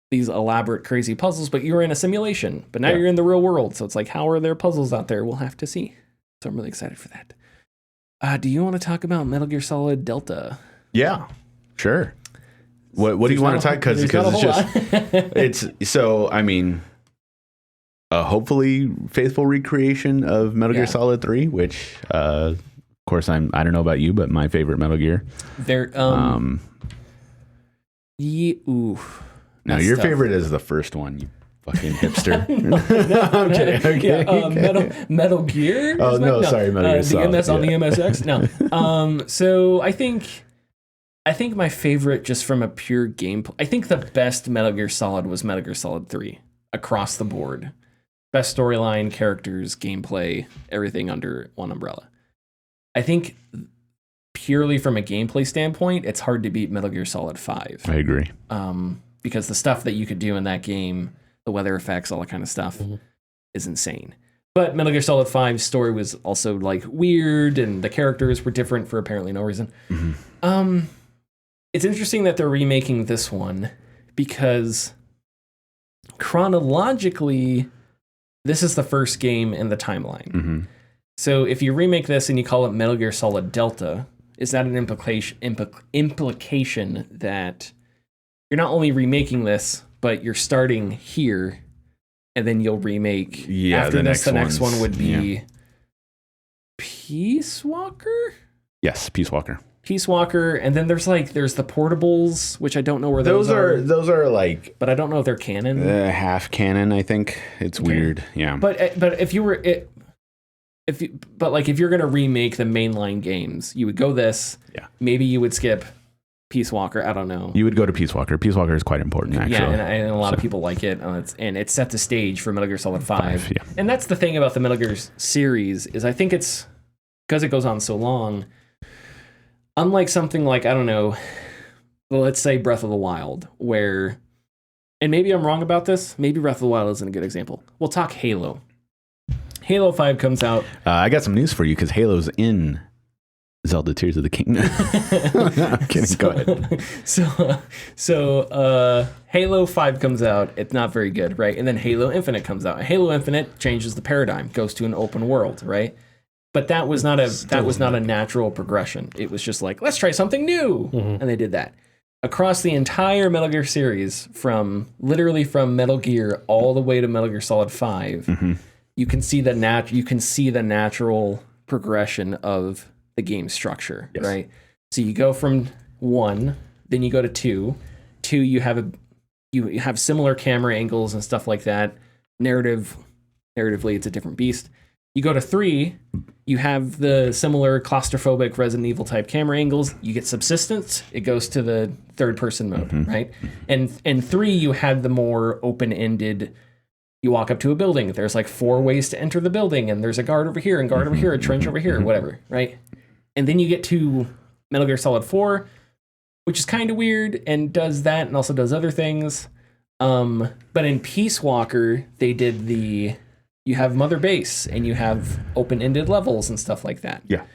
these elaborate, crazy puzzles, but you were in a simulation. But now you're in the real world. So it's like, how are there puzzles out there? We'll have to see. So I'm really excited for that. Do you want to talk about Metal Gear Solid Delta? Yeah, sure. What do you want to talk? Because it's just it's so. I mean, hopefully faithful recreation of Metal Gear Solid 3, which of course I don't know about you, but my favorite Metal Gear. There. No, your favorite is the first one. You fucking hipster. I'm kidding. Metal Gear. Oh no, sorry, Metal Gear Solid. The MS on the MSX. No. So I think my favorite, just from a pure gameplay, I think the best Metal Gear Solid was Metal Gear Solid 3 across the board. Best storyline, characters, gameplay, everything under one umbrella. I think purely from a gameplay standpoint, it's hard to beat Metal Gear Solid 5. I agree. Because the stuff that you could do in that game, the weather effects, all that kind of stuff, is insane. But Metal Gear Solid 5's story was also like weird, and the characters were different for apparently no reason. It's interesting that they're remaking this one because chronologically, this is the first game in the timeline. So if you remake this and you call it Metal Gear Solid Delta, is that an implication that you're not only remaking this, but you're starting here, and then you'll remake after this? The next one would be Peace Walker? Yes, Peace Walker. Peace Walker, and then there's the portables, which I don't know where those are. Those are like, but I don't know if they're canon. Half canon, I think. It's weird, yeah. But if you were if you're gonna remake the mainline games, you would go this. Yeah. Maybe you would skip Peace Walker. I don't know. You would go to Peace Walker. Peace Walker is quite important, actually. Yeah, and a lot of people like it. And it set the stage for Metal Gear Solid 5. Yeah. And that's the thing about the Metal Gear series is I think it's because it goes on so long. Unlike something like, I don't know, let's say Breath of the Wild, where, and maybe I'm wrong about this, maybe Breath of the Wild isn't a good example. We'll talk Halo. Halo 5 comes out. I got some news for you because Halo's in Zelda Tears of the Kingdom. I'm kidding, go ahead. So Halo 5 comes out, it's not very good, right? And then Halo Infinite comes out. Halo Infinite changes the paradigm, goes to an open world, right? But that was not a natural progression. It was just like, let's try something new. And they did that. Across the entire Metal Gear series, from Metal Gear all the way to Metal Gear Solid 5, you can see the natural progression of the game structure, right? So you go from 1, then you go to 2. 2, you have similar camera angles and stuff like that. Narratively, it's a different beast. You go to 3, you have the similar claustrophobic Resident Evil type camera angles. You get subsistence. It goes to the third person mode, right? And 3, you had the more open-ended, you walk up to a building. There's like 4 ways to enter the building, and there's a guard over here, and guard over here, a trench over here, whatever, right? And then you get to Metal Gear Solid 4, which is kind of weird and does that and also does other things. But in Peace Walker, they did you have Mother Base, and you have open-ended levels and stuff like that. Yeah.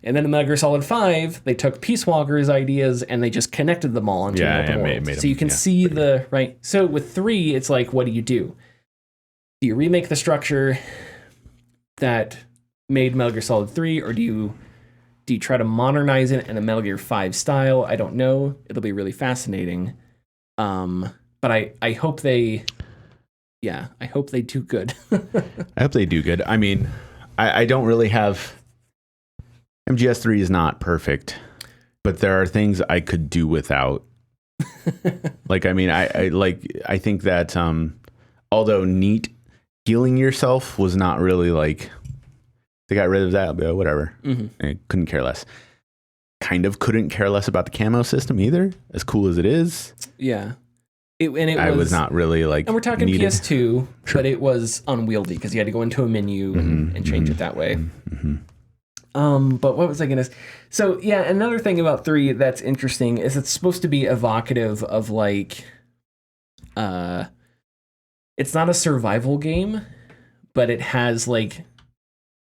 And then in Metal Gear Solid 5, they took Peace Walker's ideas and they just connected them all into an open world. So you can see right. So with 3, it's like, what do? Do you remake the structure that made Metal Gear Solid 3, or do you try to modernize it in a Metal Gear 5 style? I don't know. It'll be really fascinating. But I hope they... Yeah, I hope they do good. I hope they do good. I mean, I don't really have... MGS 3 is not perfect, but there are things I could do without. Like, I mean, I think that although neat, healing yourself was not really like... They got rid of that, but whatever. I couldn't care less. Kind of couldn't care less about the camo system either, as cool as it is. Yeah. I was not really like. And we're talking needed. PS2, but it was unwieldy because you had to go into a menu and change it that way. But what was I gonna? So yeah, another thing about 3 that's interesting is it's supposed to be evocative of like, it's not a survival game, but it has like,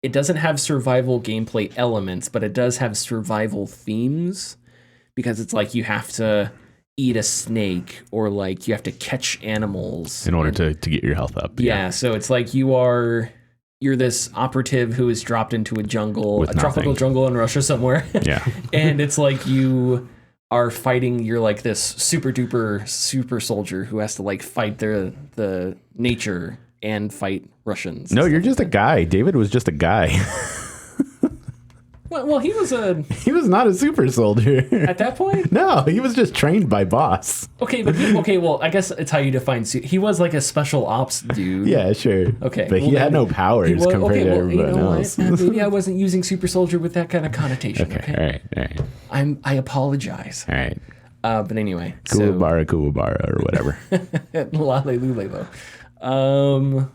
it doesn't have survival gameplay elements, but it does have survival themes because it's like you have to eat a snake or like you have to catch animals in order to get your health up. Yeah, so it's like you're this operative who is dropped into a jungle, With a tropical jungle in Russia somewhere. Yeah. And it's like you are fighting, you're like this super duper super soldier who has to like fight the nature and fight Russians. No, you're just a guy. David was just a guy. Well, he was He was not a super soldier. at that point. No, he was just trained by boss. Okay, but well, I guess it's how you define. He was like a special ops dude. Yeah, sure. Okay, but he had no powers compared to everyone else. Maybe I wasn't using super soldier with that kind of connotation. Okay. All right. I apologize. All right. But anyway, Kuwabara, or whatever. Lale Lulelo.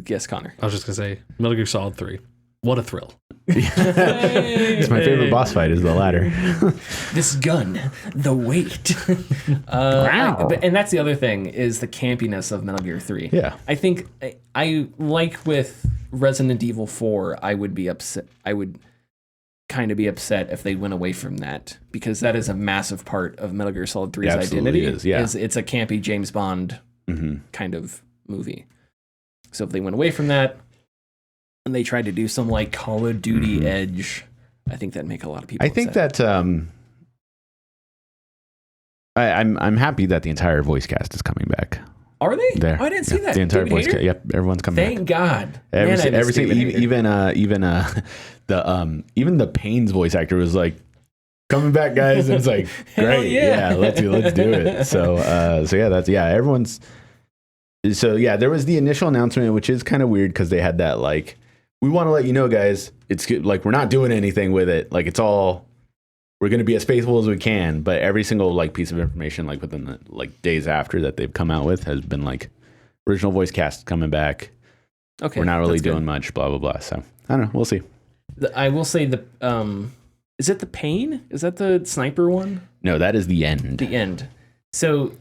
Yes, Connor. I was just gonna say Metal Gear Solid 3. What a thrill! It's my favorite boss fight is the ladder. This gun, the weight. Wow. And that's the other thing is the campiness of Metal Gear 3. Yeah. I think I like with Resident Evil 4, I would be upset. I would kind of be upset if they went away from that because that is a massive part of Metal Gear Solid 3's identity. Is it's a campy James Bond kind of movie. So if they went away from that and they tried to do some like Call of Duty edge, I think that'd make a lot of people I think upset. that I'm happy that the entire voice cast is coming back. Are they? There. Oh, I didn't see that. The entire David voice Hayter? cast. Yep, everyone's coming back. Thank God. Every single, even the Pain's voice actor was like, coming back, guys. And it's like, great. yeah. Let's do it. So everyone's. So yeah, there was the initial announcement, which is kind of weird because they had that like, we want to let you know, guys, it's good. Like we're not doing anything with it. Like it's all, we're going to be as faithful as we can. But every single like piece of information, like within the like days after that they've come out with, has been like original voice cast coming back. Okay, we're not really doing much. Blah blah blah. So I don't know. We'll see. I will say is it the Pain? Is that the sniper one? No, that is the end. The end. So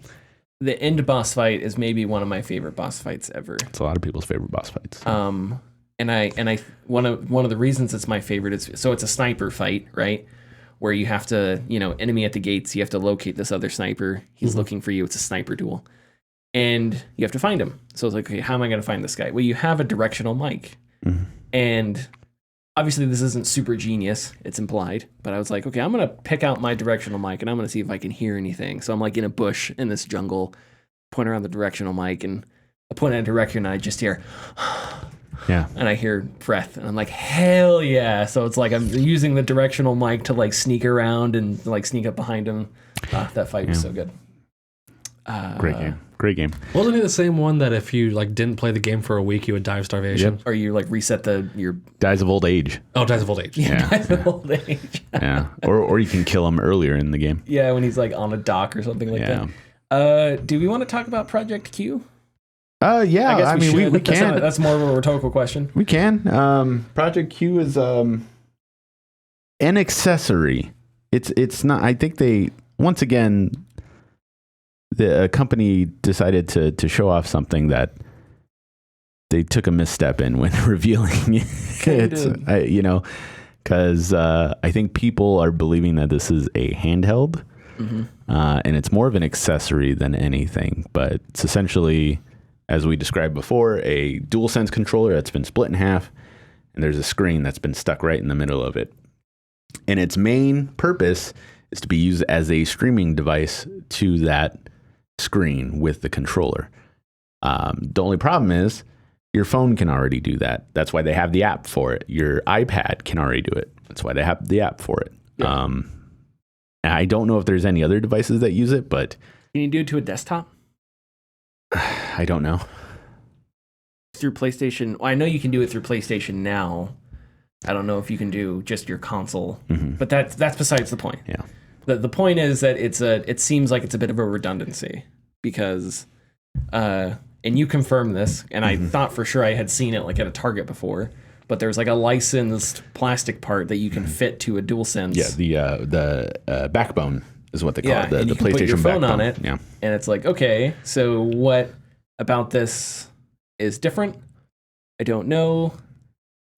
the end boss fight is maybe one of my favorite boss fights ever. It's a lot of people's favorite boss fights. And I one of the reasons it's my favorite is so it's a sniper fight, right? Where you have to, enemy at the gates, you have to locate this other sniper. He's looking for you. It's a sniper duel. And you have to find him. So it's like, okay, how am I going to find this guy? Well, you have a directional mic. And obviously this isn't super genius. It's implied. But I was like, okay, I'm going to pick out my directional mic and I'm going to see if I can hear anything. So I'm like in a bush in this jungle, point around the directional mic and I point at a direction and I just hear... Yeah. And I hear breath and I'm like, hell yeah. So it's like I'm using the directional mic to like sneak around and like sneak up behind him. That fight was so good. Great game. Wasn't it the same one that if you like didn't play the game for a week, you would die of starvation? Or you like reset your... Dies of old age. Oh, dies of old age. Yeah. Dies of old age. Yeah. Or you can kill him earlier in the game. Yeah, when he's like on a dock or something like that. Do we want to talk about Project Q? Yeah, I guess we can. That's more of a rhetorical question. We can. Project Q is an accessory. It's not. I think they once again the company decided to show off something that they took a misstep in when revealing it. Because I think people are believing that this is a handheld, and it's more of an accessory than anything. But it's essentially, as we described before, a DualSense controller that's been split in half, and there's a screen that's been stuck right in the middle of it. And its main purpose is to be used as a streaming device to that screen with the controller. The only problem is your phone can already do that. That's why they have the app for it. Your iPad can already do it. That's why they have the app for it. Yeah. And I don't know if there's any other devices that use it, but... Can you do it to a desktop? I don't know. Through PlayStation. Well, I know you can do it through PlayStation Now. I don't know if you can do just your console, but that's besides the point. Yeah. The point is that it seems like it's a bit of a redundancy because, and you confirmed this, and I thought for sure I had seen it like at a Target before, but there's like a licensed plastic part that you can fit to a DualSense. Yeah, the backbone is what they call it. The and you can PlayStation put your phone backbone. on it, Yeah. and it's like, okay, so what about this is different? I don't know.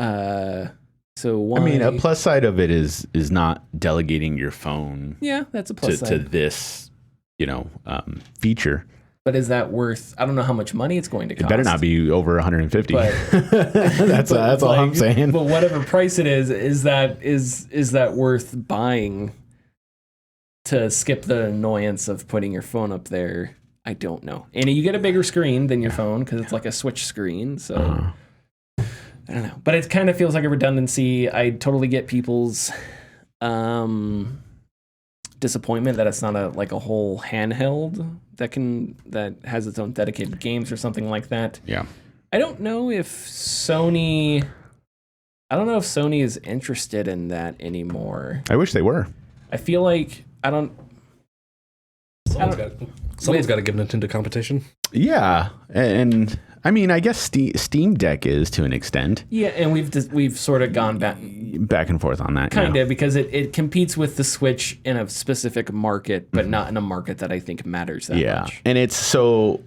So why? I mean, a plus side of it is not delegating your phone yeah, that's a plus to side. this, feature. But is that worth? I don't know how much money it's going to cost. It better not be over 150. But- that's all I'm saying. But whatever price it is that worth buying to skip the annoyance of putting your phone up there? I don't know. And you get a bigger screen than your phone because it's like a Switch screen. So I don't know. But it kind of feels like a redundancy. I totally get people's disappointment that it's not a whole handheld that has its own dedicated games or something like that. Yeah. I don't know if Sony is interested in that anymore. I wish they were. I feel like Someone's got to give Nintendo competition. Yeah. And I mean, I guess Steam Deck is to an extent. Yeah, and we've sort of gone back and forth on that. kind of because it competes with the Switch in a specific market, but not in a market that I think matters that much. And it's so,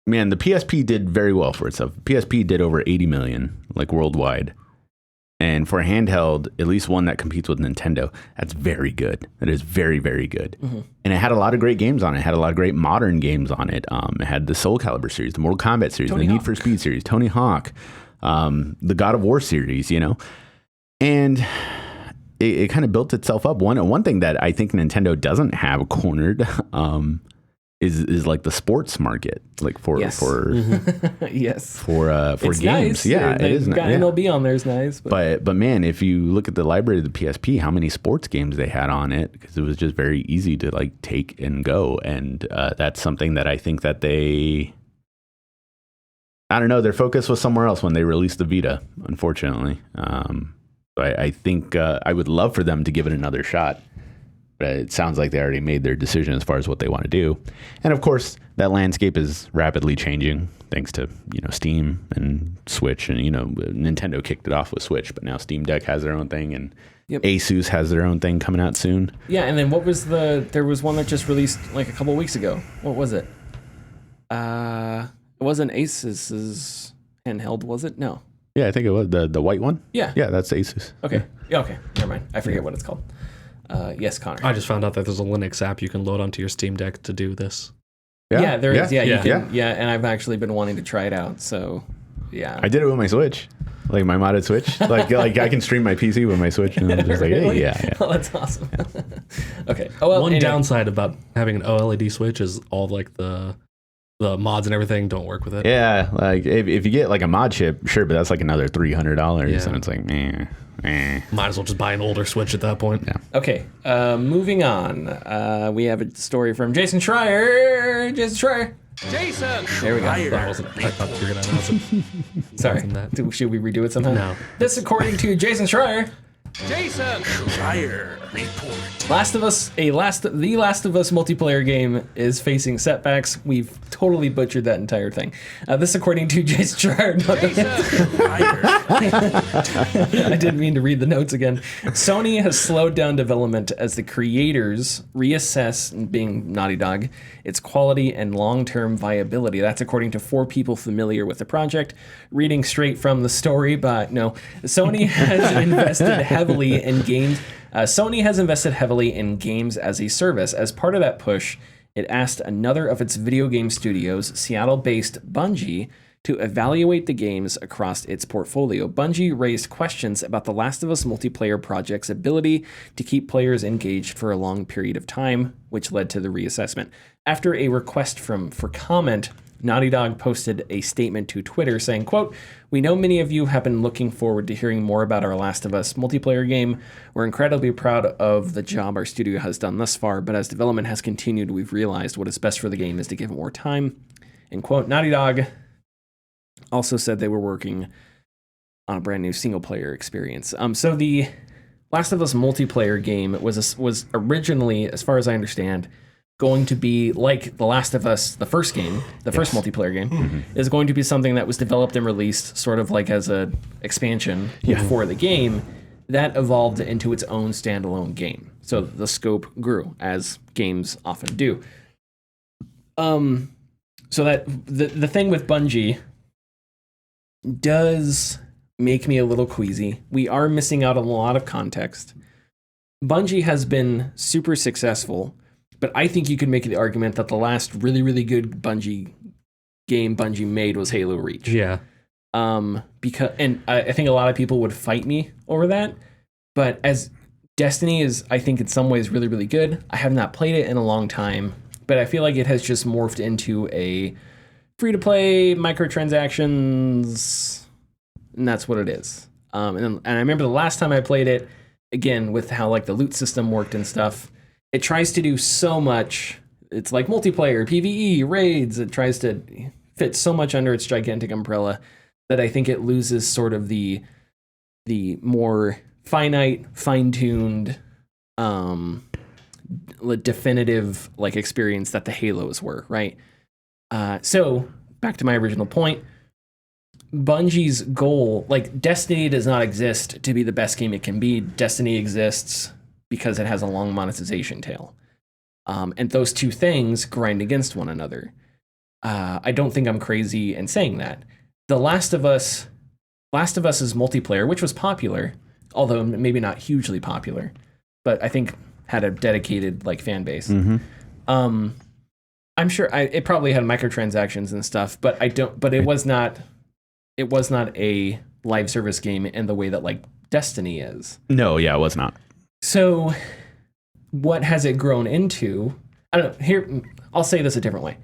man, the PSP did very well for itself. PSP did over 80 million, like worldwide. And for a handheld, at least one that competes with Nintendo, that's very good. That is very, very good. Mm-hmm. And it had a lot of great games on it. It had a lot of great modern games on it. It had the Soul Calibur series, the Mortal Kombat series, the Need for Speed series, Tony Hawk, the God of War series, And it kind of built itself up. One thing that I think Nintendo doesn't have cornered is like the sports market, like for Yes. Yes. for It's games. nice. Yeah, it is. Got MLB on there is nice. But man, if you look at the library of the PSP, how many sports games they had on it, because it was just very easy to like take and go. And that's something that I think that I don't know, their focus was somewhere else when they released the Vita, unfortunately. I think I would love for them to give it another shot. But it sounds like they already made their decision as far as what they want to do. And of course, that landscape is rapidly changing thanks to, Steam and Switch. And, Nintendo kicked it off with Switch, but now Steam Deck has their own thing and Asus has their own thing coming out soon. Yeah, and then there was one that just released like a couple of weeks ago. What was it? It wasn't Asus's handheld, was it? No. Yeah, I think it was the white one. Yeah. Yeah, that's Asus. Okay. Yeah, okay. Never mind. I forget what it's called. Yes, Connor. I just found out that there's a Linux app you can load onto your Steam Deck to do this. Yeah, there is. Yeah, you Yeah. can. Yeah, and I've actually been wanting to try it out. So, yeah. I did it with my Switch, like my modded Switch. like I can stream my PC with my Switch, and I'm just like, hey, yeah. Oh, that's awesome. Okay. Oh well. One anyway. downside about having an OLED Switch is all like the mods and everything don't work with it. Yeah, like if you get like a mod chip, sure, but that's like another $300, Yeah. and it's like, Might as well just buy an older Switch at that point. Yeah. Okay. Moving on. We have a story from Jason Schreier. Jason! There we go. I thought you were gonna announce it. Sorry. From that. Should we redo it somehow? No. This, according to Jason Schreier. Jason! The Last of Us multiplayer game is facing setbacks. We've totally butchered that entire thing. This, according to Jason Schreier. I didn't mean to read the notes again. Sony has slowed down development as the creators reassess, being Naughty Dog, its quality and long-term viability. That's according to 4 people familiar with the project. Reading straight from the story, but no. Sony has invested heavily in games. Sony has invested heavily in games as a service. As part of that push, it asked another of its video game studios, Seattle-based Bungie, to evaluate the games across its portfolio. Bungie raised questions about The Last of Us multiplayer project's ability to keep players engaged for a long period of time, which led to the reassessment. After a request for comment, Naughty Dog posted a statement to Twitter saying, quote, "We know many of you have been looking forward to hearing more about our Last of Us multiplayer game. We're incredibly proud of the job our studio has done thus far, but as development has continued, we've realized what is best for the game is to give it more time." End quote. Naughty Dog also said they were working on a brand new single player experience. So the Last of Us multiplayer game was originally, as far as I understand, going to be like The Last of Us, the first game, the first multiplayer game, is going to be something that was developed and released sort of like as a expansion for the game that evolved into its own standalone game. So the scope grew, as games often do. So that the thing with Bungie does make me a little queasy. We are missing out on a lot of context. Bungie has been super successful, but I think you could make the argument that the last really, really good Bungie game Bungie made was Halo Reach. Yeah. Because I think a lot of people would fight me over that, but as Destiny is, I think in some ways really, really good. I have not played it in a long time, but I feel like it has just morphed into a free-to-play microtransactions, and that's what it is. And I remember the last time I played it, again, with how like the loot system worked and stuff, it tries to do so much. It's like multiplayer, PvE, raids. It tries to fit so much under its gigantic umbrella that I think it loses sort of the more finite, fine-tuned, definitive like experience that the Halos were, right? So back to my original point, Bungie's goal, like Destiny does not exist to be the best game it can be. Destiny exists because it has a long monetization tail. And those two things grind against one another. I don't think I'm crazy in saying that. The Last of Us's multiplayer, which was popular, although maybe not hugely popular, but I think had a dedicated like fan base. I'm sure it probably had microtransactions and stuff, but it was not a live service game in the way that like Destiny is. No, yeah, it was not. So what has it grown into? I don't know. Here, I'll say this a different way.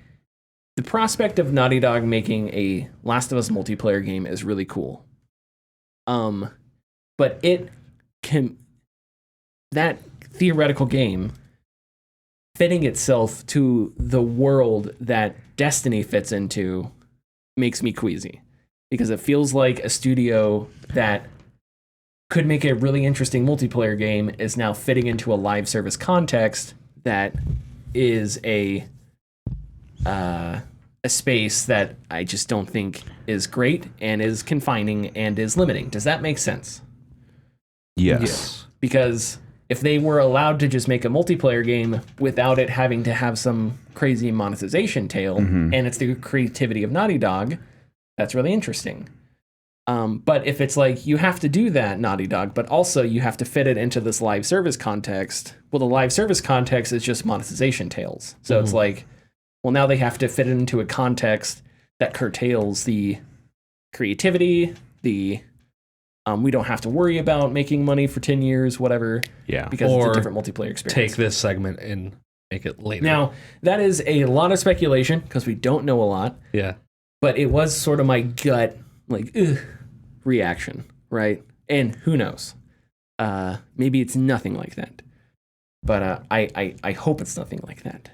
The prospect of Naughty Dog making a Last of Us multiplayer game is really cool. But that theoretical game fitting itself to the world that Destiny fits into makes me queasy, because it feels like a studio that could make a really interesting multiplayer game is now fitting into a live service context that is a space that I just don't think is great and is confining and is limiting. Does that make sense? Yes. Because if they were allowed to just make a multiplayer game without it having to have some crazy monetization tail, and it's the creativity of Naughty Dog, that's really interesting. But if it's like, you have to do that, Naughty Dog, but also you have to fit it into this live service context, well, the live service context is just monetization tails. So it's like, well, now they have to fit it into a context that curtails the creativity, we don't have to worry about making money for 10 years, whatever. Yeah. Because it's a different multiplayer experience. Take this segment and make it later. Now, that is a lot of speculation because we don't know a lot. Yeah. But it was sort of my gut, like, reaction, right? And who knows? Maybe it's nothing like that. But I hope it's nothing like that.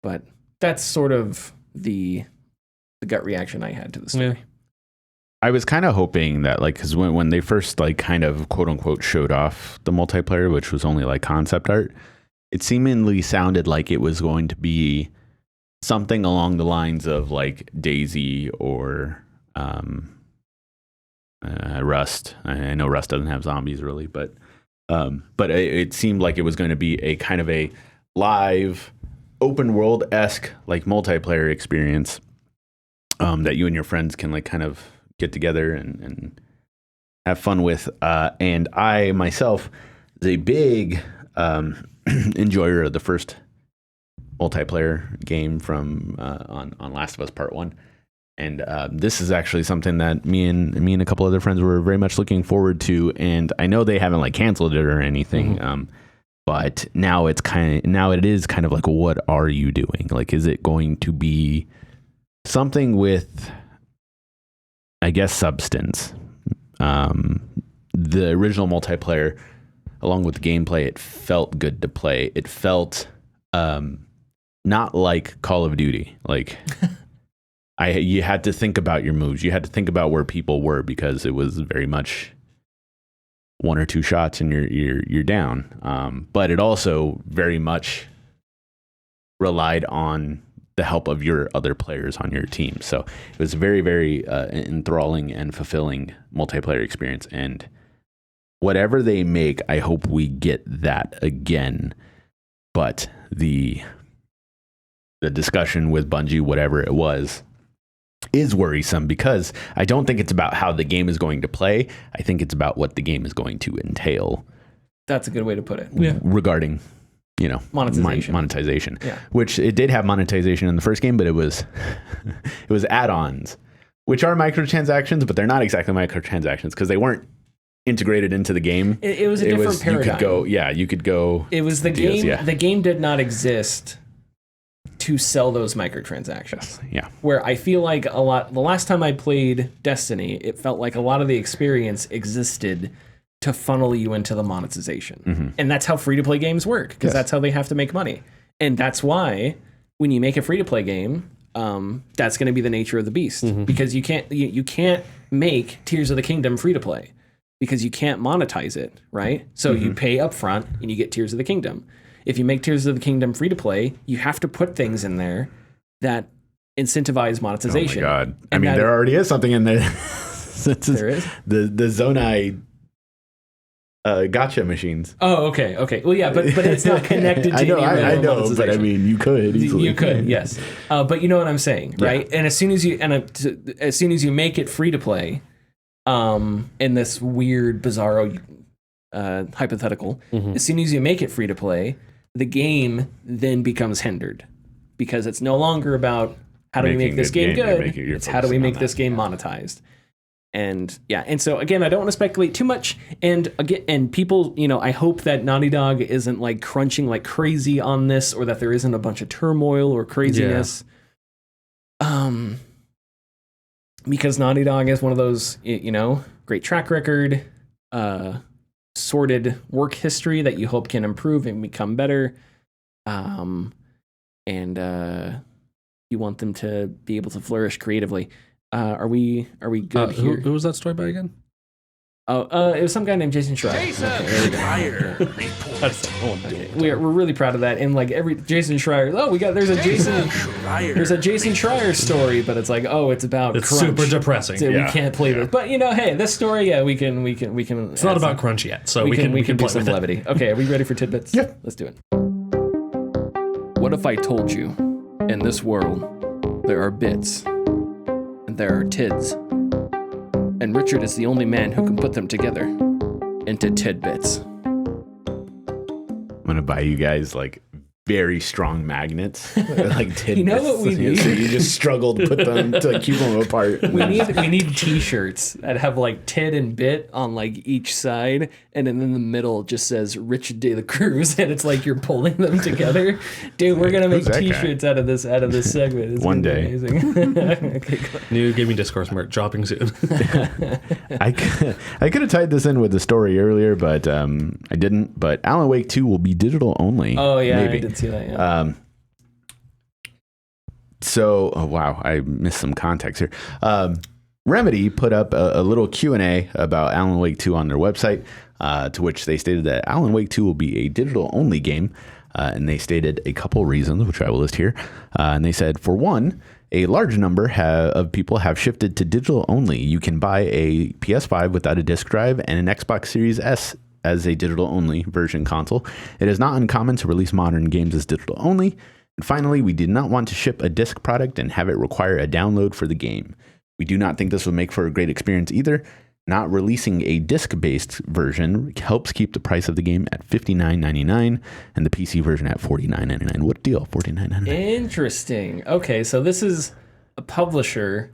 But that's sort of the gut reaction I had to the story. Yeah. I was kind of hoping that, like, because when they first, like, kind of quote unquote showed off the multiplayer, which was only like concept art, it seemingly sounded like it was going to be something along the lines of like Daisy or Rust. I know Rust doesn't have zombies really, but it seemed like it was going to be a kind of a live, open world-esque like multiplayer experience that you and your friends can like kind of get together and have fun with. And I myself is a big enjoyer of the first multiplayer game from on Last of Us Part 1. And this is actually something that me and a couple other friends were very much looking forward to. And I know they haven't like canceled it or anything. But now it is kind of like, what are you doing? Like, is it going to be something with, I guess, substance? The original multiplayer, along with the gameplay, it felt good to play. It felt not like Call of Duty. Like, you had to think about your moves. You had to think about where people were, because it was very much one or two shots and you're down. But it also very much relied on the help of your other players on your team. So it was very, very enthralling and fulfilling multiplayer experience. And whatever they make, I hope we get that again. But the discussion with Bungie, whatever it was, is worrisome because I don't think it's about how the game is going to play. I think it's about what the game is going to entail. That's a good way to put it. Regarding, monetization. Yeah. Which it did have monetization in the first game, but it was add-ons, which are microtransactions, but they're not exactly microtransactions because they weren't integrated into the game. It was a different paradigm. You could go. It was the deals, game. Yeah. The game did not exist to sell those microtransactions. Yes, yeah. Where I feel like the last time I played Destiny, it felt like a lot of the experience existed to funnel you into the monetization. Mm-hmm. And that's how free-to-play games work, because that's how they have to make money. And that's why when you make a free-to-play game, that's going to be the nature of the beast. Mm-hmm. Because you can't make Tears of the Kingdom free-to-play, because you can't monetize it, right? So you pay up front and you get Tears of the Kingdom. If you make Tears of the Kingdom free-to-play, you have to put things in there that incentivize monetization. Oh my God. There already is something in there. There is? The Zonai gotcha machines. Oh, okay. Well, yeah, but it's not connected to I know, but you could easily. You could, yes. But you know what I'm saying, right? Yeah. And as soon as you make it free to play, in this weird, bizarro hypothetical, as soon as you make it free to play, the game then becomes hindered, because it's no longer about how do we make this game good. It's how do we make this game monetized. And so again, I don't want to speculate too much. And people, I hope that Naughty Dog isn't like crunching like crazy on this, or that there isn't a bunch of turmoil or craziness. Yeah. Because Naughty Dog is one of those, great track record, sorted work history that you hope can improve and become better. And you want them to be able to flourish creatively. Are we good here? Who was that story by again? Oh, it was some guy named Jason Schreier. Jason Schreier. Okay. We're really proud of that. And like every Jason Schreier, there's a Jason Schreier story, but it's like, it's about it's crunch. super depressing. So we can't play this. But hey, this story, we can. It's not about crunch yet, so we can do some levity. Okay, are we ready for tidbits? Yeah, let's do it. What if I told you, in this world, there are bits and there are tids, and Richard is the only man who can put them together into tidbits. I'm gonna buy you guys like very strong magnets, like tidbits. You know what we need? So you just struggle to put them to keep them apart. We need T-shirts that have like tid and bit on like each side, and then in the middle it just says Richard De La Cruz, and it's like you're pulling them together. Dude, we're gonna make T-shirts out of this segment. It's one day. Amazing. Okay, cool. New Gaming Discourse merch dropping soon. I could have tied this in with the story earlier, but I didn't. But Alan Wake 2 will be digital only. Oh yeah, maybe. I did see that. Yeah. Wow, I missed some context here. Remedy put up a little Q&A about Alan Wake 2 on their website, to which they stated that Alan Wake 2 will be a digital-only game, and they stated a couple reasons, which I will list here. And they said, for one, a large number of people have shifted to digital-only. You can buy a PS5 without a disc drive and an Xbox Series S as a digital-only version console. It is not uncommon to release modern games as digital-only. And finally, we did not want to ship a disc product and have it require a download for the game. We do not think this would make for a great experience either. Not releasing a disc-based version helps keep the price of the game at $59.99 and the PC version at $49.99. What deal? $49.99. Interesting. Okay, so this is a publisher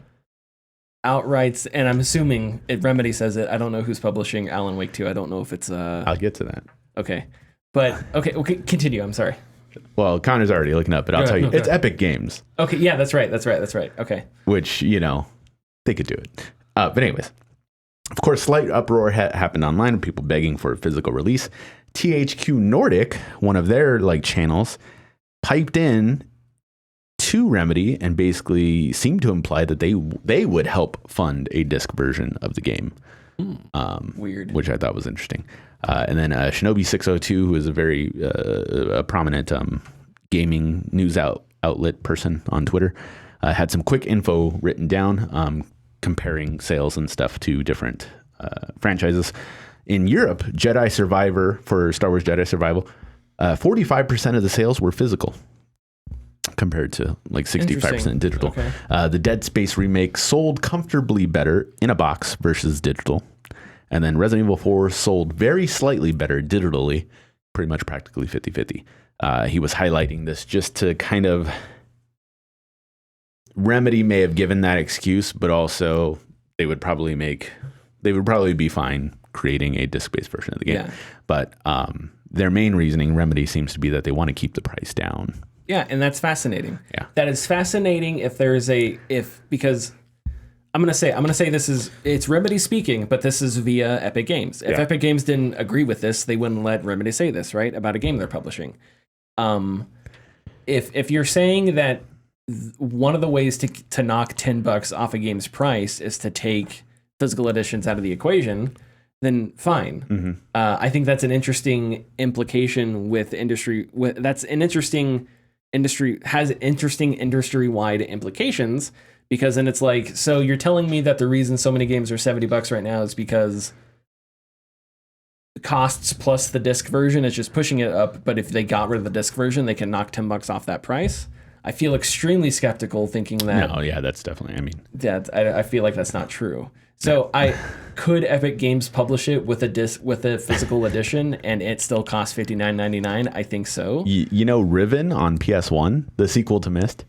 outright, and I'm assuming Remedy says it. I don't know who's publishing Alan Wake 2. I don't know if it's I'll get to that. Okay. But okay, continue. I'm sorry. Well, Connor's already looking up, but I'll tell you, it's Epic Games. Okay, yeah, that's right. Okay. Which, they could do it. But anyways, of course, slight uproar happened online with people begging for a physical release. THQ Nordic, one of their channels, piped in to Remedy and basically seemed to imply that they would help fund a disc version of the game. Weird. Which I thought was interesting. And then Shinobi 602, who is a very prominent gaming news outlet person on Twitter, had some quick info written down, comparing sales and stuff to different franchises. In Europe, Jedi Survivor, for Star Wars Jedi Survival, 45% of the sales were physical, compared to like 65% digital. Okay. The Dead Space remake sold comfortably better in a box versus digital. And then Resident Evil 4 sold very slightly better digitally, pretty much practically 50-50. He was highlighting this just to kind of... Remedy may have given that excuse, but also they would probably be fine creating a disc-based version of the game. Yeah. But their main reasoning, Remedy, seems to be that they want to keep the price down. Yeah, and that's fascinating. Yeah. That is fascinating because I'm gonna say it's Remedy speaking, but this is via Epic Games. If Epic Games didn't agree with this, they wouldn't let Remedy say this, right? About a game they're publishing. If you're saying that one of the ways to knock $10 off a game's price is to take physical editions out of the equation, then fine. Mm-hmm. I think that's an interesting implication with industry. That's an interesting industry, has interesting industry-wide implications, because then it's like, so you're telling me that the reason so many games are $70 right now is because the costs plus the disc version is just pushing it up, but if they got rid of the disc version, they can knock $10 off that price? I feel extremely skeptical thinking that. No, yeah, that's definitely, I feel like that's not true. So could Epic Games publish it with a physical edition and it still costs $59.99? I think so. You know, Riven on PS1, the sequel to Myst.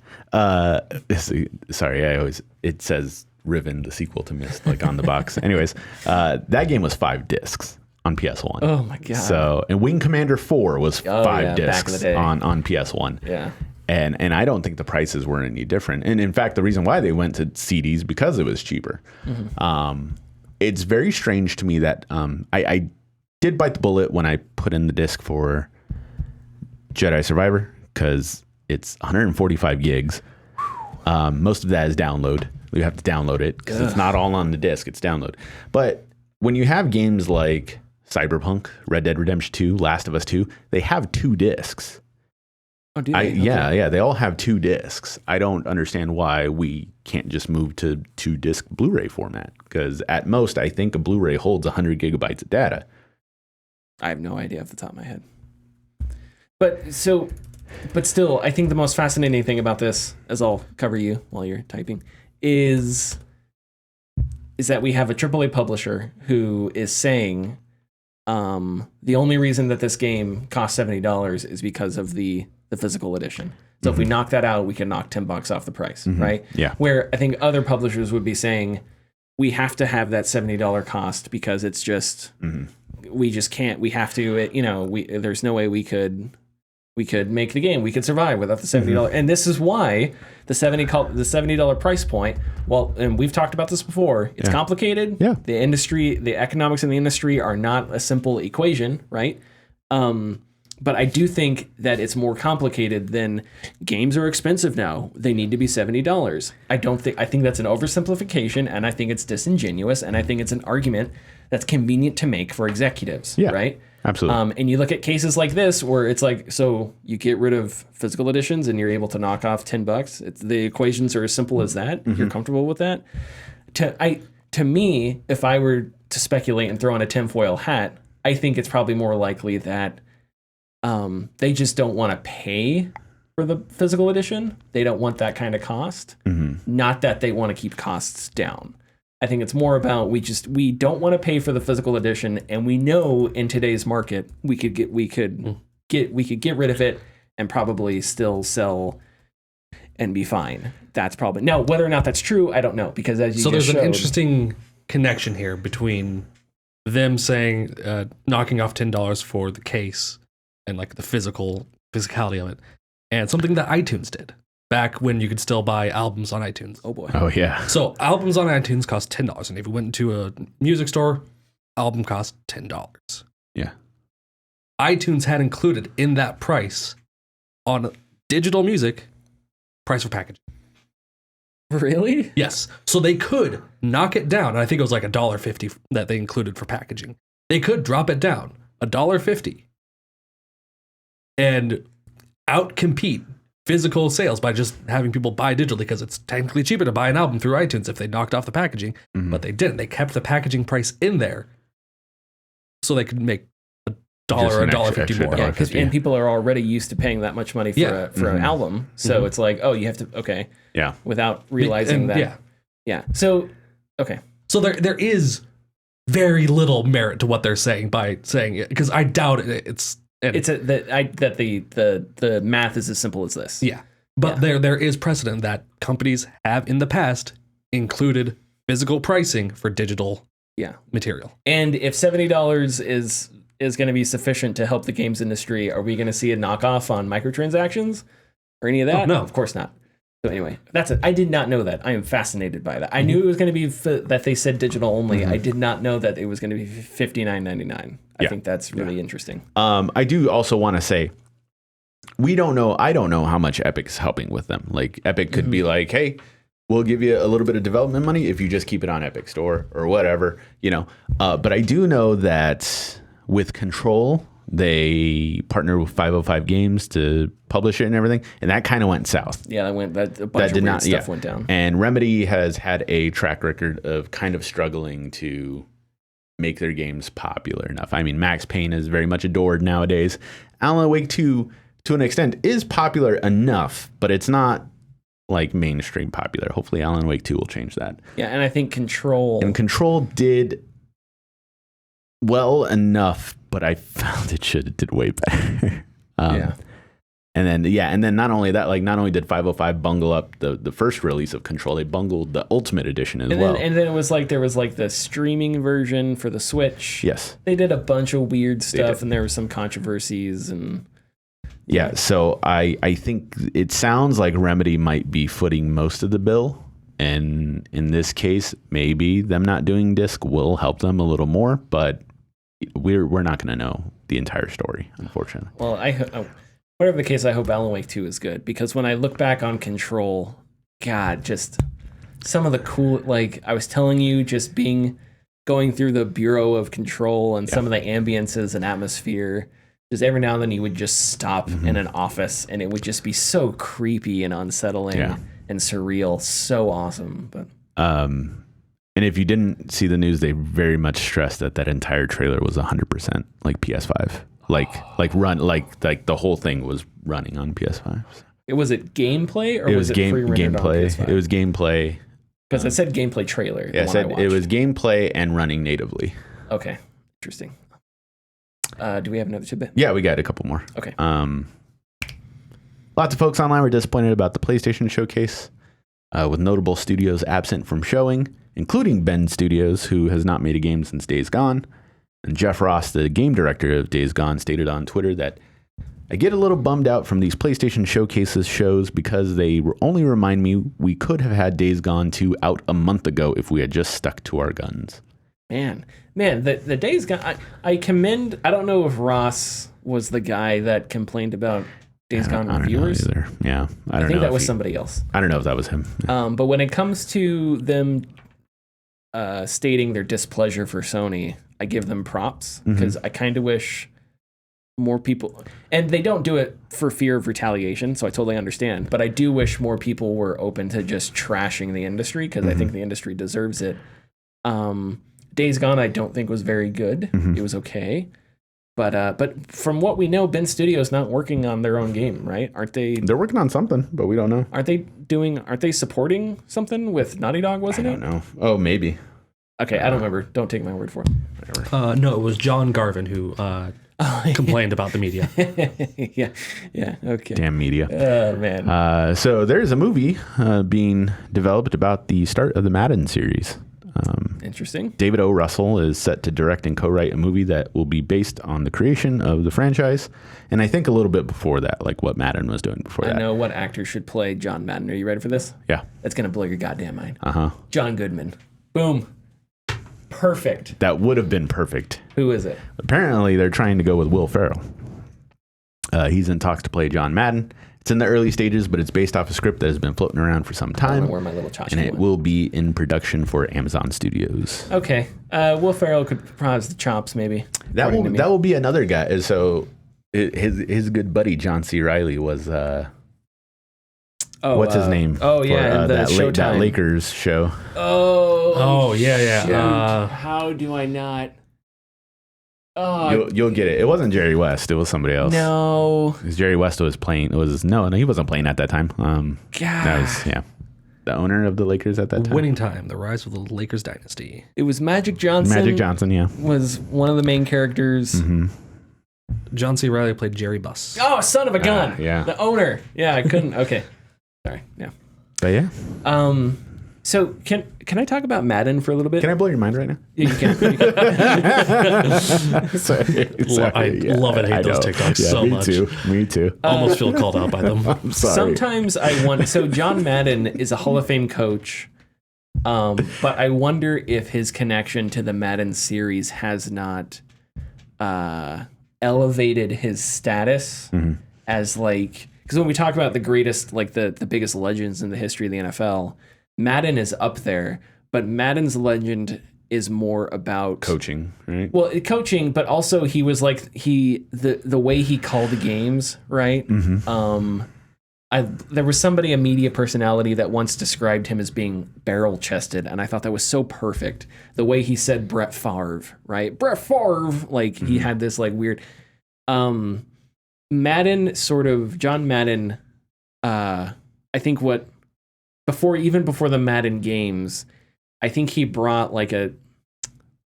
Sorry, it says Riven, the sequel to Myst, like on the box. Anyways, that game was 5 discs on PS1. Oh my god! So, and Wing Commander 4 was 5 discs back in the day. on PS1. Yeah. And I don't think the prices were any different. And in fact, the reason why they went to CDs because it was cheaper. Mm-hmm. It's very strange to me that I did bite the bullet when I put in the disc for Jedi Survivor, because it's 145 gigs. Most of that is download. You have to download it because it's not all on the disc. It's download. But when you have games like Cyberpunk, Red Dead Redemption 2, Last of Us 2, they have 2 discs. Oh, do they? Yeah, they all have 2 discs. I don't understand why we can't just move to 2-disc Blu-ray format, because at most, I think a Blu-ray holds 100 gigabytes of data. I have no idea off the top of my head. But still, I think the most fascinating thing about this, as I'll cover you while you're typing, is that we have a AAA publisher who is saying the only reason that this game costs $70 is because of the physical edition. So if we knock that out, we can knock $10 off the price, right? Yeah. Where I think other publishers would be saying, we have to have that $70 cost because it's just, we just can't, we have to, there's no way we could make the game. We could survive without the $70. And this is why the $70 price point, well, and we've talked about this before, it's complicated. Yeah. The economics in the industry are not a simple equation, right? But I do think that it's more complicated than games are expensive now. They need to be $70. I think that's an oversimplification, and I think it's disingenuous, and I think it's an argument that's convenient to make for executives, right? Absolutely. And you look at cases like this where it's like, so you get rid of physical editions and you're able to knock off $10. The equations are as simple as that. You're comfortable with that? To me, if I were to speculate and throw on a tinfoil hat, I think it's probably more likely that they just don't want to pay for the physical edition. They don't want that kind of cost. Not that they want to keep costs down. I think it's more about we don't want to pay for the physical edition, and we know in today's market we could get rid of it and probably still sell and be fine. That's probably now whether or not that's true, I don't know, because as you there's showed, an interesting connection here between them saying knocking off $10 for the case and like the physicality of it, and something that iTunes did back when you could still buy albums on iTunes. Oh boy. Oh yeah. So albums on iTunes cost $10, and if you went into a music store, album cost $10. Yeah. iTunes had included in that price on digital music, price for packaging. Really? Yes. So they could knock it down. And I think it was like $1.50 that they included for packaging. They could drop it down $1.50. And outcompete physical sales by just having people buy digitally, because it's technically cheaper to buy an album through iTunes if they knocked off the packaging. But they didn't. They kept the packaging price in there so they could make $1 or $1.50 more. Yeah, and people are already used to paying that much money for an album. So it's like, oh, you have to, okay. Yeah. Without realizing that. Yeah. So, okay. So there is very little merit to what they're saying by saying it, because I doubt it's that the math is as simple as this. Yeah. But there is precedent that companies have in the past included physical pricing for digital material. And if $70 is going to be sufficient to help the games industry, are we going to see a knockoff on microtransactions or any of that? Oh, no, of course not. So anyway, that's it. I did not know that. I am fascinated by that. I knew it was going to be that they said digital only. I did not know that it was going to be $59.99. I think that's really interesting. I do also want to say, we don't know. I don't know how much Epic's helping with them. Like Epic could be like, hey, we'll give you a little bit of development money if you just keep it on Epic Store or whatever, But I do know that with Control, they partnered with 505 Games to publish it and everything, and that kind of went south. Yeah, a bunch of weird stuff went down. And Remedy has had a track record of kind of struggling to make their games popular enough. I mean, Max Payne is very much adored nowadays. Alan Wake 2, to an extent, is popular enough, but it's not like mainstream popular. Hopefully Alan Wake 2 will change that. Yeah, and I think Control did well enough, but I found it did way better. And then not only that, like not only did 505 bungle up the first release of Control, they bungled the Ultimate Edition as well. And then it was like there was like the streaming version for the Switch. Yes. They did a bunch of weird stuff, and there were some controversies and yeah. So I think it sounds like Remedy might be footing most of the bill. And in this case, maybe them not doing disc will help them a little more, but we're not going to know the entire story, unfortunately. Well, whatever the case, I hope Alan Wake 2 is good, because when I look back on Control, God, just some of the cool, like I was telling you, just going through the Bureau of Control and some of the ambiences and atmosphere, just every now and then you would just stop in an office and it would just be so creepy and unsettling and surreal. So awesome. But and if you didn't see the news, they very much stressed that entire trailer was 100% like PS5. Like the whole thing was running on PS5. Was it gameplay or was it pre-rendered gameplay? on PS5? It was gameplay. Because it said gameplay trailer. Yeah, it was gameplay and running natively. Okay, interesting. Do we have another tidbit? Yeah, we got a couple more. Okay. Lots of folks online were disappointed about the PlayStation Showcase, with notable studios absent from showing, including Bend Studios, who has not made a game since Days Gone. And Jeff Ross, the game director of Days Gone, stated on Twitter that, I get a little bummed out from these PlayStation Showcases shows because they only remind me we could have had Days Gone 2 out a month ago if we had just stuck to our guns. Man, the Days Gone, I commend, I don't know if Ross was the guy that complained about Days Gone reviewers. I don't know either. Yeah, I think that was somebody else. I don't know if that was him. Yeah. But when it comes to them stating their displeasure for Sony, I give them props, because I kind of wish more people, and they don't do it for fear of retaliation, so I totally understand, but I do wish more people were open to just trashing the industry, because I think the industry deserves it. Days Gone I don't think was very good. It was okay. But from what we know, Bend Studios not working on their own game, right? Aren't they? They're working on something, but we don't know. Aren't they supporting something with Naughty Dog, wasn't it? I don't know. Oh, maybe. Okay, I don't remember. Don't take my word for it. Whatever. No, it was John Garvin who complained about the media. yeah, okay. Damn media. Oh, man. So there's a movie being developed about the start of the Madden series. Interesting. David O. Russell is set to direct and co-write a movie that will be based on the creation of the franchise, and I think a little bit before that, like what Madden was doing before that. I know what actor should play John Madden. Are you ready for this? Yeah. That's going to blow your goddamn mind. Uh-huh. John Goodman. Boom. Perfect. That would have been perfect. Who is it? Apparently, they're trying to go with Will Ferrell. He's in talks to play John Madden. It's in the early stages, but it's based off a script that has been floating around for some time. I don't know where my little tchotchke and it will be in production for Amazon Studios. Okay. Will Ferrell could probably have the chops, maybe. That will be another guy. So his good buddy John C. Reilly was what's his name? Oh yeah, that Lakers show. Oh yeah. How do I not? You'll get it. It wasn't Jerry West. It was somebody else. No, Jerry West was playing. No, he wasn't playing at that time. That was the owner of the Lakers at that time. Winning time, the rise of the Lakers dynasty. it was Magic Johnson. Magic Johnson, yeah. Was one of the main characters. Mm-hmm. John C. Reilly played Jerry Buss. Oh, son of a gun! Yeah. The owner. Yeah, I couldn't. Okay, sorry. Yeah. But yeah. So can I talk about Madden for a little bit? Can I blow your mind right now? Yeah, you can. Sorry. I love and hate those TikToks so much. Me too. Almost feel called out by them. I'm sorry. Sometimes I wonder. So John Madden is a Hall of Fame coach, but I wonder if his connection to the Madden series has not elevated his status as like, because when we talk about the greatest, like the biggest legends in the history of the NFL, Madden is up there, but Madden's legend is more about coaching, right? Well, coaching, but also he was like the way he called the games, right? Mm-hmm. There was a media personality that once described him as being barrel chested, and I thought that was so perfect. The way he said Brett Favre, right? Brett Favre, like he had this like weird Madden sort of John Madden. I think before the Madden games, I think he brought like a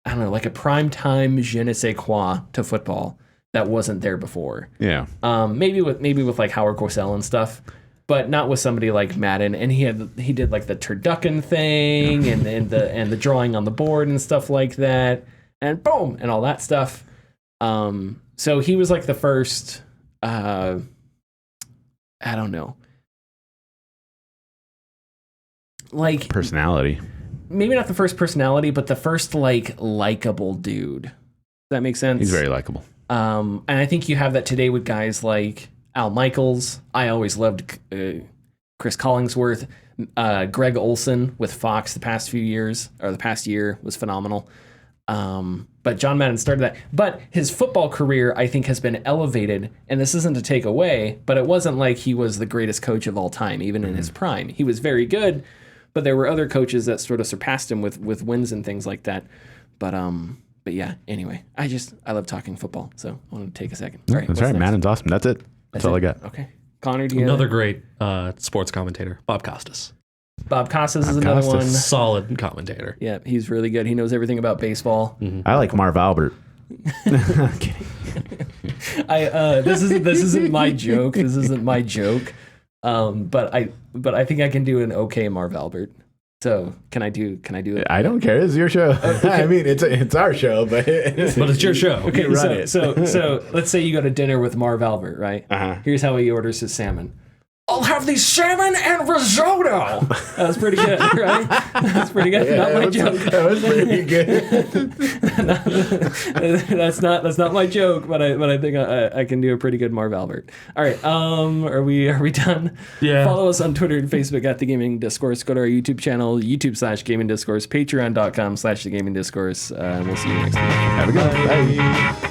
primetime je ne sais quoi to football that wasn't there before. Yeah. Maybe with like Howard Cosell and stuff, but not with somebody like Madden. And he did like the turducken thing and the drawing on the board and stuff like that, and boom and all that stuff. So he was like the first. I don't know. Like personality. Maybe not the first personality, but the first like likable dude. Does that make sense? He's very likable. And I think you have that today with guys like Al Michaels. I always loved Chris Collingsworth. Greg Olson with Fox the past year was phenomenal. But John Madden started that. But his football career, I think, has been elevated. And this isn't to take away, but it wasn't like he was the greatest coach of all time, even in his prime. He was very good, but there were other coaches that sort of surpassed him with wins and things like that. But yeah, anyway, I love talking football, so I wanted to take a second. All right, that's right. Madden's awesome. That's it. That's all I got. Okay. Connor, do you Another great sports commentator, Bob Costas. Bob Costas is another one. Solid commentator. Yeah, he's really good. He knows everything about baseball. I like Marv Albert. I'm kidding. This isn't my joke. This isn't my joke. But I think I can do an okay Marv Albert. So can I do it? I don't care. It's your show. Okay. I mean, it's our show, but it's your show. Okay, so let's say you go to dinner with Marv Albert, right? Here's how he orders his salmon. I'll have the salmon and risotto. That was pretty good, right? That's pretty good. Yeah, not my joke. That was pretty good. That's not my joke, but I think I can do a pretty good Marv Albert. All right, are we done? Yeah. Follow us on Twitter and Facebook at The Gaming Discourse. Go to our YouTube channel, YouTube/Gaming Discourse, Patreon.com/The Gaming Discourse. And we'll see you next time. Have a good one. Bye.